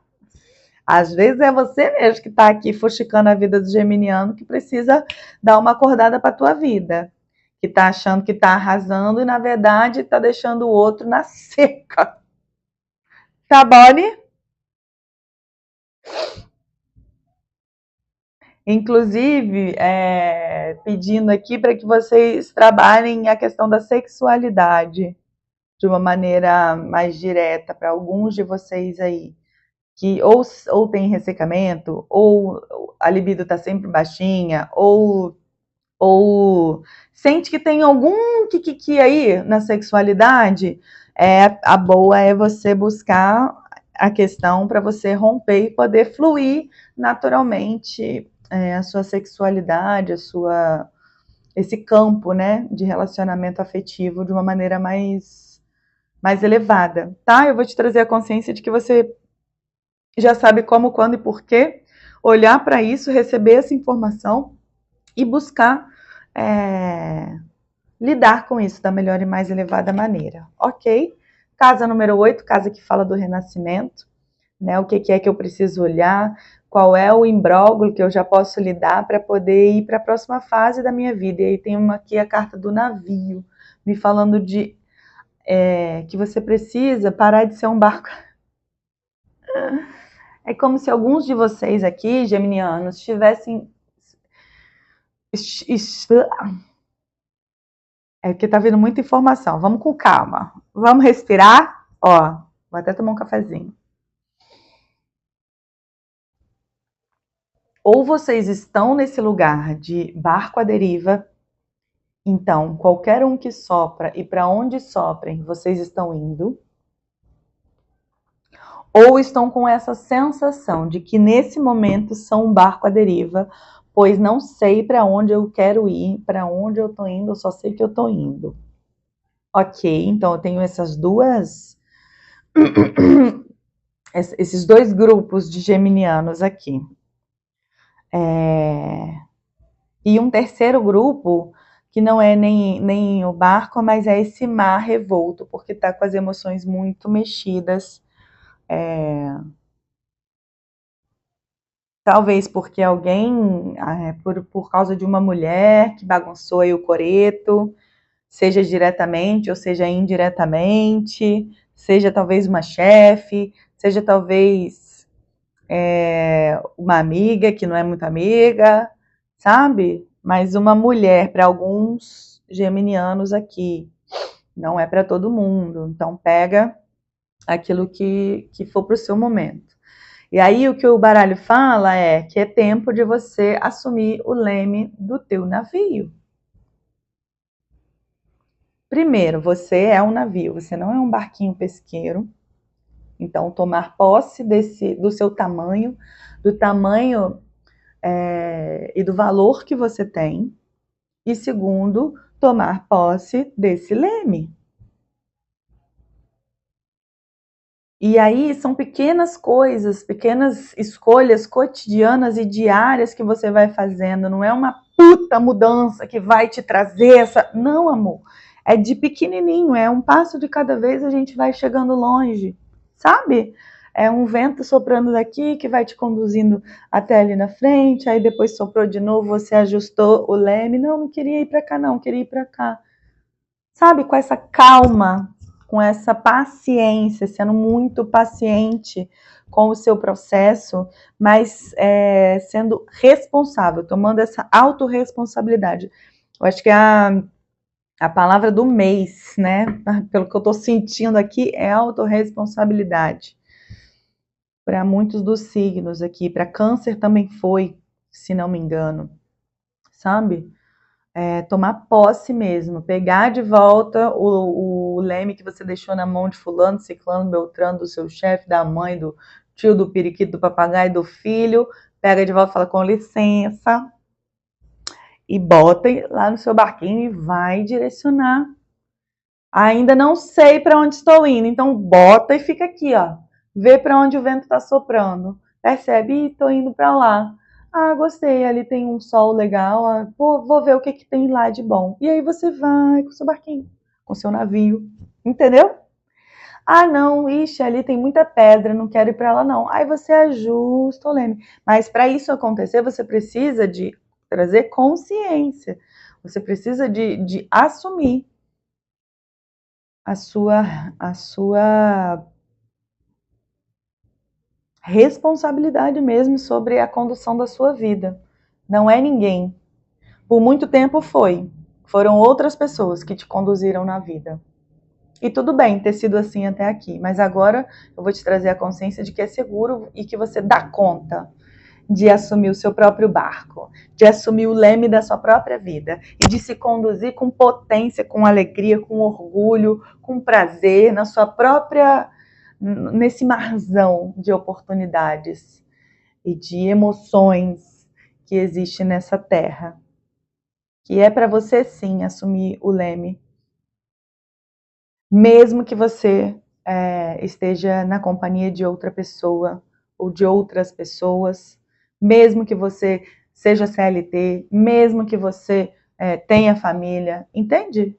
Às vezes é você mesmo que está aqui fuxicando a vida do geminiano que precisa dar uma acordada para a tua vida. Que está achando que está arrasando e, na verdade, está deixando o outro na seca. Tá, Bonnie? Inclusive, pedindo aqui para que vocês trabalhem a questão da sexualidade de uma maneira mais direta para alguns de vocês aí, que ou tem ressecamento, ou a libido está sempre baixinha, ou sente que tem algum kikiki aí na sexualidade, a boa é você buscar a questão para você romper e poder fluir naturalmente a sua sexualidade, esse campo, né, de relacionamento afetivo de uma maneira mais elevada, tá? Eu vou te trazer a consciência de que você já sabe como, quando e porquê, olhar para isso, receber essa informação e buscar lidar com isso da melhor e mais elevada maneira, ok? Casa número 8, casa que fala do renascimento, né? O que é que eu preciso olhar, qual é o imbróglio que eu já posso lidar para poder ir para a próxima fase da minha vida. E aí tem aqui a carta do navio, me falando de que você precisa parar de ser um barco. É como se alguns de vocês aqui, geminianos, tivessem... É porque tá vindo muita informação. Vamos com calma. Vamos respirar? Ó, vou até tomar um cafezinho. Ou vocês estão nesse lugar de barco à deriva, então qualquer um que sopra e para onde soprem, vocês estão indo. ou estão com essa sensação de que nesse momento são um barco à deriva, pois não sei para onde eu quero ir, para onde eu estou indo, eu só sei que eu estou indo. Ok, então eu tenho essas duas, esses dois grupos de geminianos aqui. E um terceiro grupo, que não é nem o barco, mas é esse mar revolto, porque está com as emoções muito mexidas. Talvez porque alguém, por causa de uma mulher que bagunçou aí o coreto, seja diretamente ou seja indiretamente, seja talvez uma chefe, seja talvez uma amiga que não é muito amiga, sabe? Mas uma mulher para alguns geminianos aqui, não é para todo mundo. Então pega aquilo que for para o seu momento. E aí o que o baralho fala é que é tempo de você assumir o leme do teu navio. Primeiro, você é um navio, você não é um barquinho pesqueiro. Então, tomar posse do seu tamanho, do tamanho e do valor que você tem. E segundo, tomar posse desse leme. E aí são pequenas coisas, pequenas escolhas cotidianas e diárias que você vai fazendo. Não é uma puta mudança que vai te trazer essa... Não, amor. É de pequenininho, é um passo de cada vez a gente vai chegando longe, sabe? É um vento soprando daqui que vai te conduzindo até ali na frente, aí depois soprou de novo, você ajustou o leme. Não queria ir para cá não, queria ir para cá. Sabe, com essa calma, com essa paciência, sendo muito paciente com o seu processo, mas sendo responsável, tomando essa autorresponsabilidade. Eu acho que a palavra do mês, né, pelo que eu estou sentindo aqui, é autorresponsabilidade. Para muitos dos signos aqui, para Câncer também foi, se não me engano, sabe? Tomar posse mesmo, pegar de volta o leme que você deixou na mão de fulano, ciclano, beltrano, do seu chefe, da mãe, do tio, do periquito, do papagaio, do filho, pega de volta e fala com licença, e bota lá no seu barquinho e vai direcionar. Ainda não sei para onde estou indo, então bota e fica aqui, ó, vê para onde o vento está soprando, percebe, estou indo para lá. Ah, gostei, ali tem um sol legal, vou ver o que tem lá de bom. E aí você vai com seu barquinho, com seu navio, entendeu? Ah, não, ixi, ali tem muita pedra, não quero ir para lá não. Aí você ajusta o leme. Mas para isso acontecer, você precisa de trazer consciência, você precisa de assumir a sua responsabilidade mesmo sobre a condução da sua vida. Não é ninguém. Por muito tempo foram outras pessoas que te conduziram na vida. E tudo bem ter sido assim até aqui, mas agora eu vou te trazer a consciência de que é seguro e que você dá conta de assumir o seu próprio barco, de assumir o leme da sua própria vida e de se conduzir com potência, com alegria, com orgulho, com prazer na sua própria, nesse marzão de oportunidades e de emoções que existe nessa terra. Que é para você sim assumir o leme, mesmo que você esteja na companhia de outra pessoa ou de outras pessoas, mesmo que você seja CLT, mesmo que você tenha família, entende?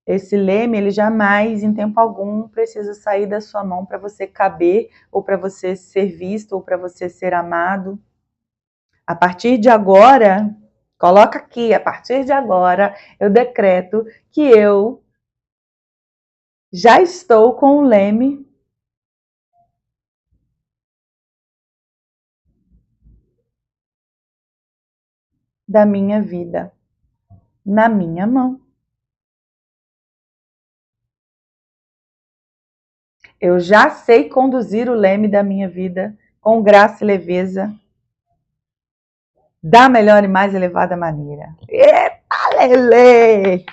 Esse leme, ele jamais, em tempo algum, precisa sair da sua mão para você caber, ou para você ser visto, ou para você ser amado. A partir de agora, coloca aqui, a partir de agora, eu decreto que eu já estou com o leme da minha vida na minha mão. Eu já sei conduzir o leme da minha vida com graça e leveza, da melhor e mais elevada maneira. Eita, Lelê!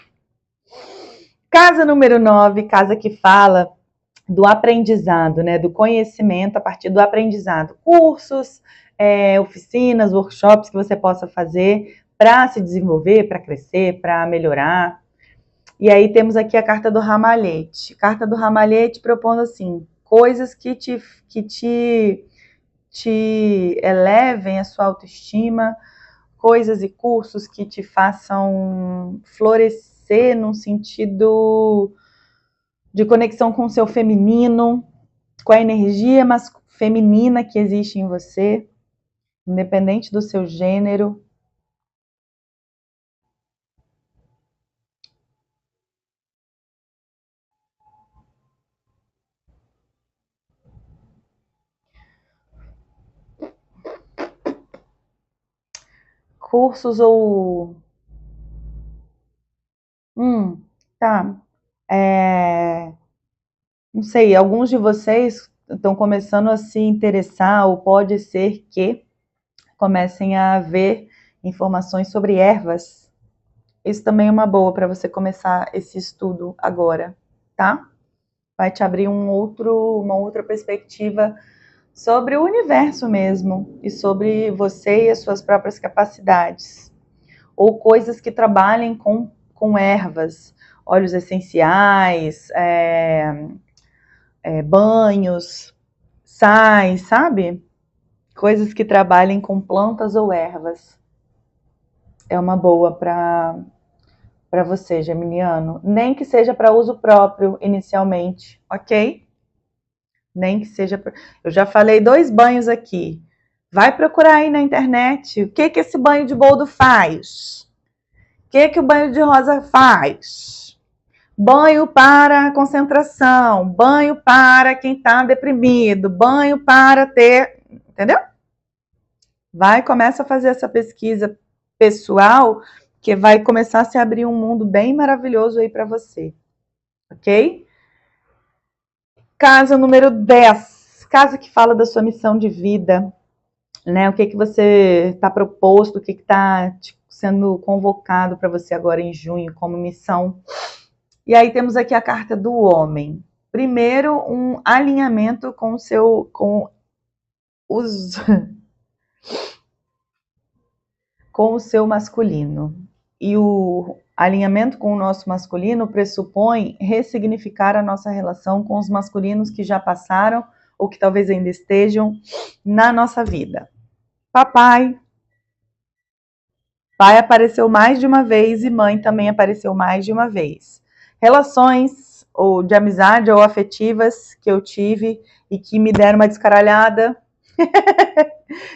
Casa número 9, casa que fala do aprendizado, né, do conhecimento a partir do aprendizado. Cursos, oficinas, workshops que você possa fazer para se desenvolver, para crescer, para melhorar. E aí temos aqui a carta do ramalhete. Carta do ramalhete propondo assim, coisas que te elevem a sua autoestima, coisas e cursos que te façam florescer num sentido de conexão com o seu feminino, com a energia feminina que existe em você, independente do seu gênero. Cursos ou... tá. Não sei, alguns de vocês estão começando a se interessar, ou pode ser que comecem a ver informações sobre ervas. Isso também é uma boa para você começar esse estudo agora, tá? Vai te abrir uma outra perspectiva sobre o universo mesmo, e sobre você e as suas próprias capacidades. Ou coisas que trabalhem com ervas, óleos essenciais, banhos, sais, sabe? Coisas que trabalhem com plantas ou ervas. É uma boa para você, geminiano. Nem que seja para uso próprio inicialmente, ok? Nem que seja... Eu já falei 2 banhos aqui. Vai procurar aí na internet o que esse banho de boldo faz. O que o banho de rosa faz. Banho para concentração, banho para quem está deprimido, banho para ter... Entendeu? Vai, começa a fazer essa pesquisa pessoal, que vai começar a se abrir um mundo bem maravilhoso aí para você. Ok? Casa número 10. Casa que fala da sua missão de vida, né? O que você está proposto, o que está sendo convocado para você agora em junho como missão. E aí temos aqui a carta do homem. Primeiro, um alinhamento com o seu masculino. E o alinhamento com o nosso masculino pressupõe ressignificar a nossa relação com os masculinos que já passaram ou que talvez ainda estejam na nossa vida. Pai apareceu mais de uma vez e mãe também apareceu mais de uma vez. Relações ou de amizade ou afetivas que eu tive e que me deram uma descaralhada.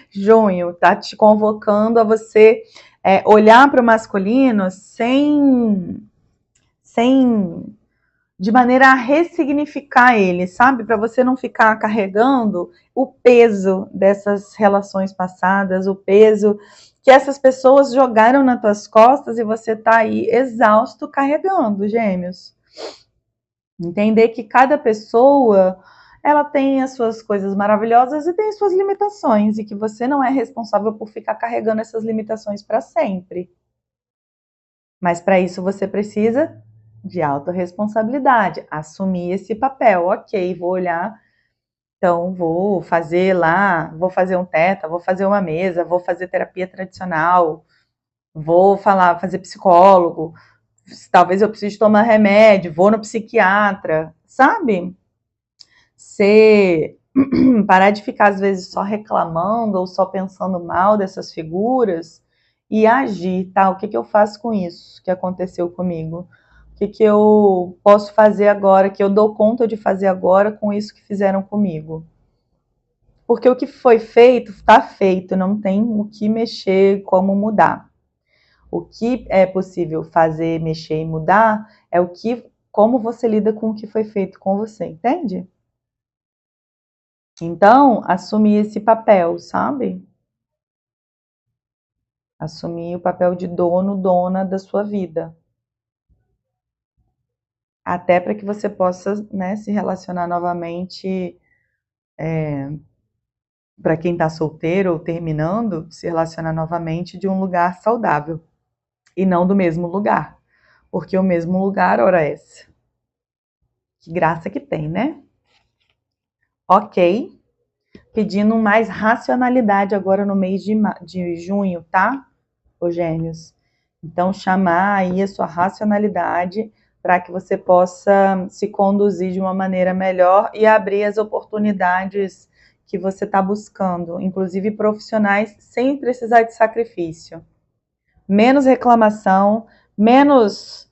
Junho tá te convocando a você olhar para o masculino de maneira a ressignificar ele, sabe? Para você não ficar carregando o peso dessas relações passadas, o peso que essas pessoas jogaram nas tuas costas e você tá aí exausto carregando, gêmeos. Entender que cada pessoa, ela tem as suas coisas maravilhosas e tem as suas limitações, e que você não é responsável por ficar carregando essas limitações para sempre. Mas para isso você precisa de autorresponsabilidade, assumir esse papel. Ok, vou olhar, então vou fazer um teta, vou fazer uma mesa, vou fazer terapia tradicional, vou fazer psicólogo, talvez eu precise tomar remédio, vou no psiquiatra, sabe? Parar de ficar às vezes só reclamando ou só pensando mal dessas figuras e agir, tá? O que eu faço com isso que aconteceu comigo? O que eu posso fazer agora, que eu dou conta de fazer agora com isso que fizeram comigo? Porque o que foi feito, está feito, não tem o que mexer, como mudar. O que é possível fazer, mexer e mudar é como você lida com o que foi feito com você, entende? Então, assumir esse papel, sabe? Assumir o papel de dono, dona da sua vida. Até para que você possa, né, se relacionar novamente, para quem está solteiro ou terminando, se relacionar novamente de um lugar saudável. E não do mesmo lugar. Porque o mesmo lugar, ora essa. Que graça que tem, né? Ok? Pedindo mais racionalidade agora no mês de junho, tá, ô Gêmeos? Então, chamar aí a sua racionalidade para que você possa se conduzir de uma maneira melhor e abrir as oportunidades que você está buscando, inclusive profissionais, sem precisar de sacrifício. Menos reclamação, menos...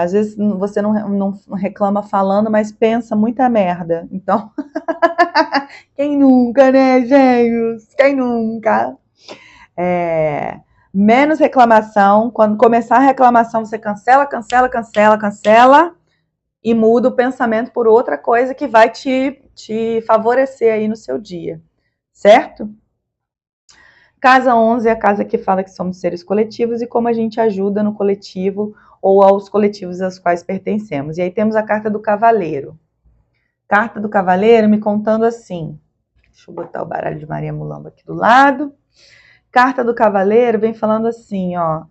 às vezes você não reclama falando, mas pensa muita merda. Então, quem nunca, né, gêmeos? Quem nunca? Menos reclamação. Quando começar a reclamação, você cancela, cancela, cancela, cancela e muda o pensamento por outra coisa que vai te favorecer aí no seu dia, certo? Casa 11 é a casa que fala que somos seres coletivos e como a gente ajuda no coletivo ou aos coletivos aos quais pertencemos. E aí temos a carta do cavaleiro. Carta do cavaleiro me contando assim. Deixa eu botar o baralho de Maria Mulamba aqui do lado. Carta do cavaleiro vem falando assim, ó.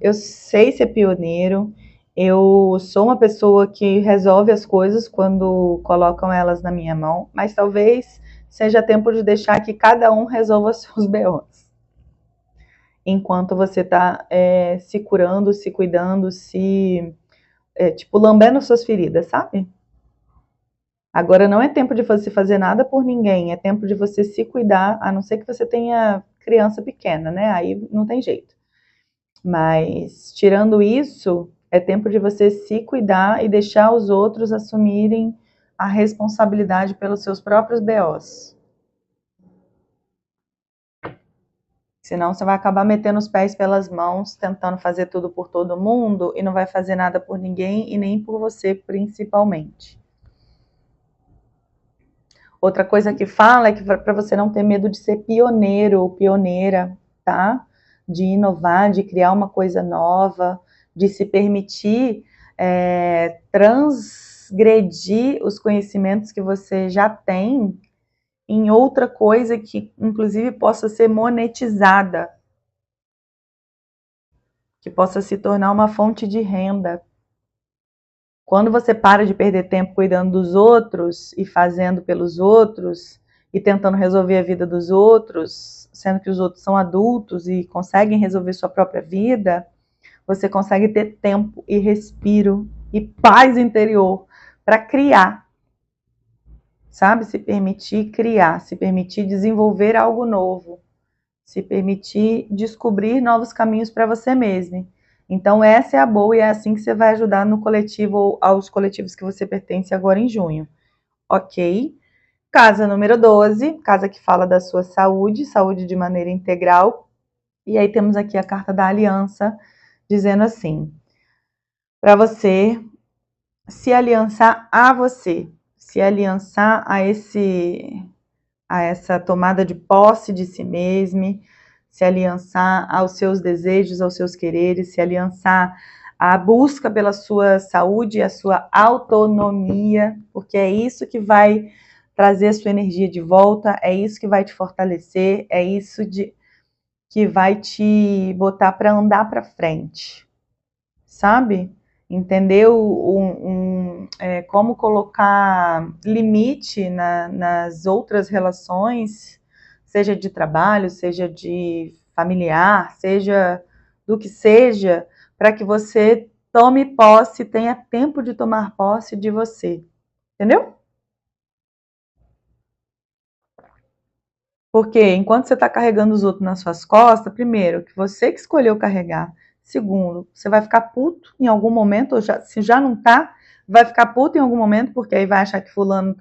Eu sei ser pioneiro, eu sou uma pessoa que resolve as coisas quando colocam elas na minha mão, mas talvez seja tempo de deixar que cada um resolva seus B.O.s. Enquanto você está se curando, se cuidando, tipo, lambendo suas feridas, sabe? Agora não é tempo de você fazer nada por ninguém, é tempo de você se cuidar, a não ser que você tenha criança pequena, né? Aí não tem jeito. Mas, tirando isso, é tempo de você se cuidar e deixar os outros assumirem a responsabilidade pelos seus próprios B.O.s. Senão você vai acabar metendo os pés pelas mãos, tentando fazer tudo por todo mundo e não vai fazer nada por ninguém e nem por você principalmente. Outra coisa que fala é que para você não ter medo de ser pioneiro ou pioneira, tá? De inovar, de criar uma coisa nova, de se permitir transgredir os conhecimentos que você já tem em outra coisa que, inclusive, possa ser monetizada, que possa se tornar uma fonte de renda. Quando você para de perder tempo cuidando dos outros e fazendo pelos outros e tentando resolver a vida dos outros, sendo que os outros são adultos e conseguem resolver sua própria vida, você consegue ter tempo e respiro e paz interior para criar, sabe? Se permitir criar, se permitir desenvolver algo novo, se permitir descobrir novos caminhos para você mesmo. Então essa é a boa e é assim que você vai ajudar no coletivo ou aos coletivos que você pertence agora em junho. Ok? Casa número 12, casa que fala da sua saúde, saúde de maneira integral. E aí temos aqui a carta da aliança, dizendo assim, para você se aliançar a você, se aliançar a essa tomada de posse de si mesmo, se aliançar aos seus desejos, aos seus quereres, se aliançar à busca pela sua saúde e a sua autonomia, porque é isso que vai trazer a sua energia de volta, é isso que vai te fortalecer, é isso que vai te botar para andar para frente, sabe? Entender como colocar limite nas outras relações, seja de trabalho, seja de familiar, seja do que seja, para que você tome posse, tenha tempo de tomar posse de você. Entendeu? Porque enquanto você está carregando os outros nas suas costas, primeiro, que você que escolheu carregar. Segundo, você vai ficar puto em algum momento, ou se já não tá, vai ficar puto em algum momento, porque aí vai achar que fulano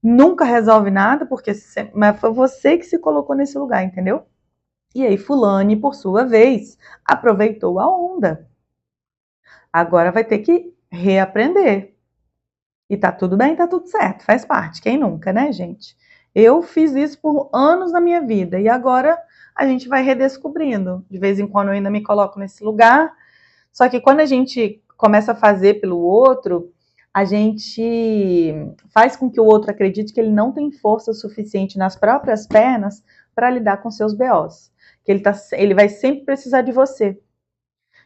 nunca resolve nada, mas foi você que se colocou nesse lugar, entendeu? E aí fulane, por sua vez, aproveitou a onda. Agora vai ter que reaprender. E tá tudo bem, tá tudo certo, faz parte. Quem nunca, né, gente? Eu fiz isso por anos na minha vida e agora a gente vai redescobrindo. De vez em quando eu ainda me coloco nesse lugar. Só que quando a gente começa a fazer pelo outro, a gente faz com que o outro acredite que ele não tem força suficiente nas próprias pernas para lidar com seus B.O.s. Que ele vai sempre precisar de você.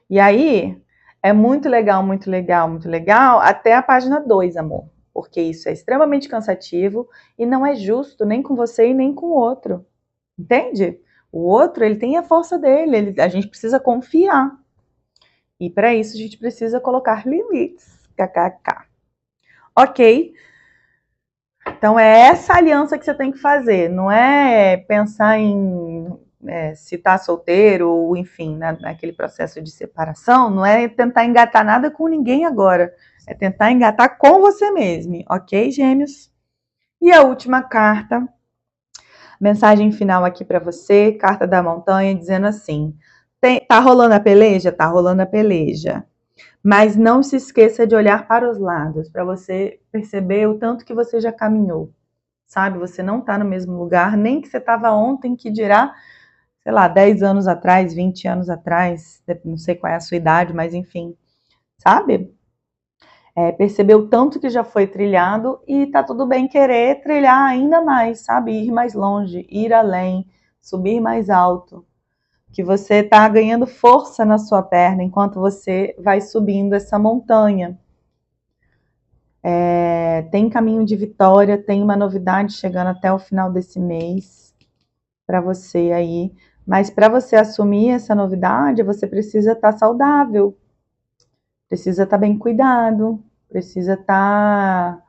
E aí, é muito legal, muito legal, muito legal, até a página 2, amor. porque isso é extremamente cansativo e não é justo nem com você e nem com o outro. Entende? O outro, ele tem a força dele, a gente precisa confiar. E para isso a gente precisa colocar limites. KKK. Ok? Então é essa aliança que você tem que fazer. Não é pensar em se tá solteiro ou enfim, naquele processo de separação. Não é tentar engatar nada com ninguém agora. É tentar engatar com você mesmo. Ok, gêmeos? E a última carta. Mensagem final aqui para você. Carta da montanha dizendo assim. Tá rolando a peleja? Tá rolando a peleja. Mas não se esqueça de olhar para os lados, para você perceber o tanto que você já caminhou, sabe? Você não está no mesmo lugar, nem que você estava ontem, que dirá, sei lá, 10 anos atrás, 20 anos atrás, não sei qual é a sua idade, mas enfim, sabe? Perceber o tanto que já foi trilhado e tá tudo bem querer trilhar ainda mais, sabe? Ir mais longe, ir além, subir mais alto. Que você está ganhando força na sua perna enquanto você vai subindo essa montanha. Tem caminho de vitória, tem uma novidade chegando até o final desse mês para você aí. Mas para você assumir essa novidade, você precisa estar saudável, precisa estar bem cuidado, precisa estar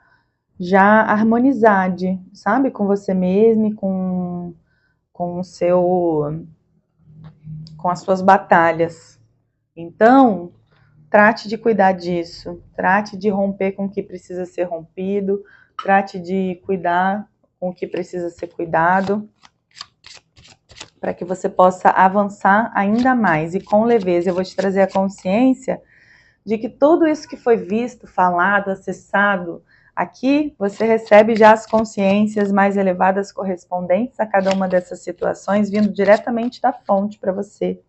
já harmonizado, sabe? Com você mesmo, com as suas batalhas. Então, trate de cuidar disso, trate de romper com o que precisa ser rompido, trate de cuidar com o que precisa ser cuidado, para que você possa avançar ainda mais. E com leveza, eu vou te trazer a consciência de que tudo isso que foi visto, falado, acessado, aqui você recebe já as consciências mais elevadas correspondentes a cada uma dessas situações, vindo diretamente da fonte para você.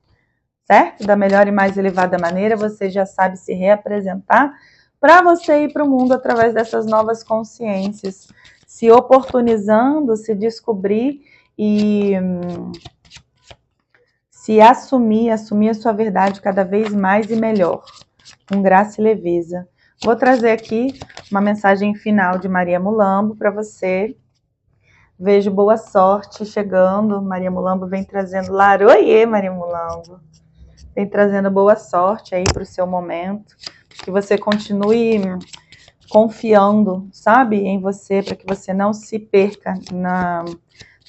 Certo? Da melhor e mais elevada maneira, você já sabe se reapresentar para você ir para o mundo através dessas novas consciências, se oportunizando, se descobrir e se assumir a sua verdade cada vez mais e melhor, com graça e leveza. Vou trazer aqui uma mensagem final de Maria Mulambo para você. Vejo boa sorte chegando. Maria Mulambo vem trazendo Laroie, Maria Mulambo. Vem trazendo boa sorte aí para o seu momento, que você continue confiando, sabe, em você, para que você não se perca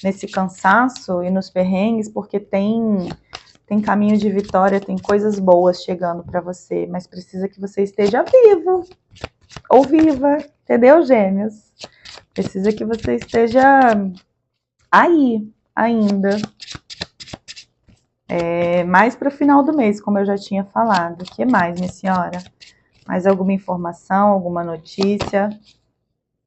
nesse cansaço e nos perrengues, porque tem caminho de vitória, tem coisas boas chegando para você, mas precisa que você esteja vivo ou viva, entendeu, gêmeos? Precisa que você esteja aí ainda. Mais para o final do mês, como eu já tinha falado. O que mais, minha senhora? Mais alguma informação, alguma notícia?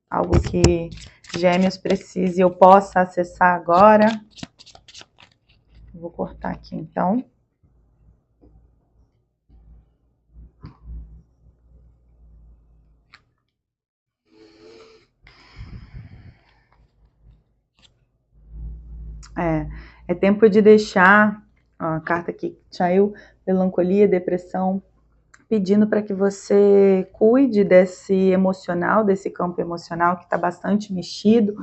Algo que Gêmeos precise e eu possa acessar agora? Vou cortar aqui, então. É tempo de deixar a carta aqui saiu, melancolia, depressão, pedindo para que você cuide desse emocional, desse campo emocional que está bastante mexido,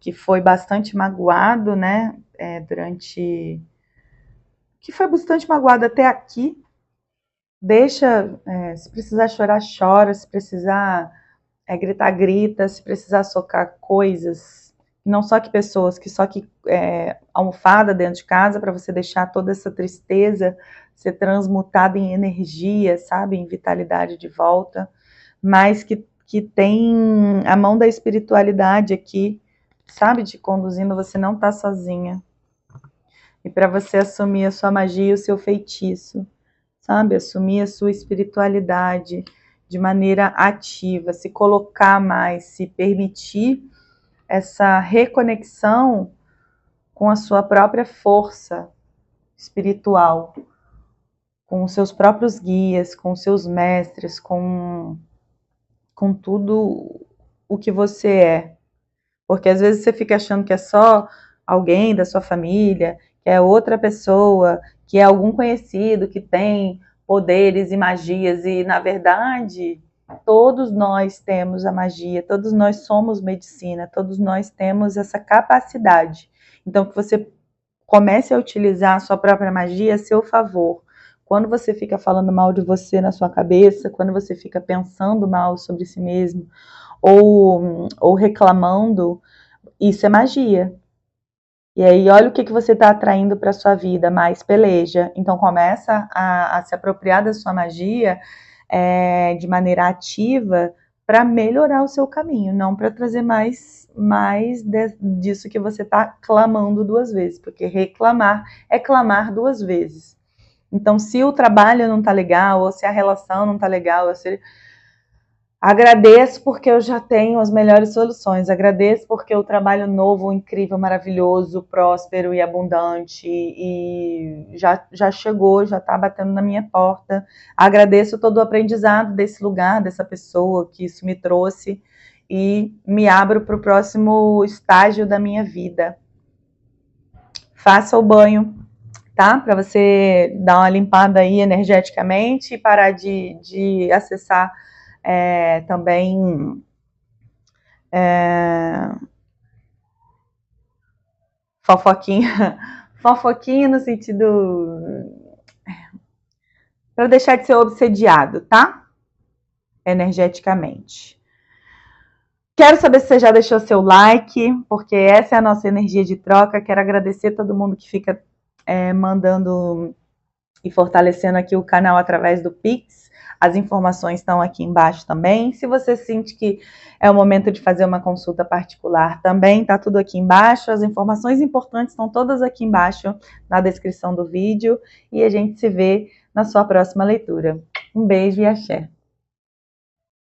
que foi bastante magoado, né, que foi bastante magoado até aqui. Deixa, se precisar chorar, chora, se precisar gritar, grita, se precisar socar coisas, não só que pessoas, que só que almofada dentro de casa, para você deixar toda essa tristeza ser transmutada em energia, sabe, em vitalidade de volta, mas que tem a mão da espiritualidade aqui, sabe, te conduzindo, você não tá sozinha. E para você assumir a sua magia e o seu feitiço, sabe, assumir a sua espiritualidade de maneira ativa, se colocar mais, se permitir essa reconexão com a sua própria força espiritual, com os seus próprios guias, com os seus mestres, com tudo o que você é. Porque às vezes você fica achando que é só alguém da sua família, que é outra pessoa, que é algum conhecido que tem poderes e magias, e na verdade Todos nós temos a magia, todos nós somos medicina, todos nós temos essa capacidade. Então, que você comece a utilizar a sua própria magia a seu favor. Quando você fica falando mal de você na sua cabeça, quando você fica pensando mal sobre si mesmo, ou reclamando, isso é magia. E aí, olha o que você está atraindo para a sua vida, mais peleja. Então, começa a se apropriar da sua magia de maneira ativa para melhorar o seu caminho, não para trazer mais disso que você está clamando 2 vezes, porque reclamar é clamar 2 vezes. Então, se o trabalho não está legal, ou se a relação não está legal, ou se... agradeço porque eu já tenho as melhores soluções. Agradeço porque o trabalho novo, incrível, maravilhoso, próspero e abundante e já chegou, já está batendo na minha porta. Agradeço todo o aprendizado desse lugar, dessa pessoa que isso me trouxe e me abro para o próximo estágio da minha vida. Faça o banho, tá? Para você dar uma limpada aí energeticamente e parar de acessar também fofoquinha no sentido para deixar de ser obsediado, tá? Energeticamente. Quero saber se você já deixou seu like, porque essa é a nossa energia de troca. Quero agradecer a todo mundo que fica mandando e fortalecendo aqui o canal através do Pix. As informações estão aqui embaixo também. Se você sente que é o momento de fazer uma consulta particular também, tá tudo aqui embaixo. As informações importantes estão todas aqui embaixo na descrição do vídeo. E a gente se vê na sua próxima leitura. Um beijo e axé.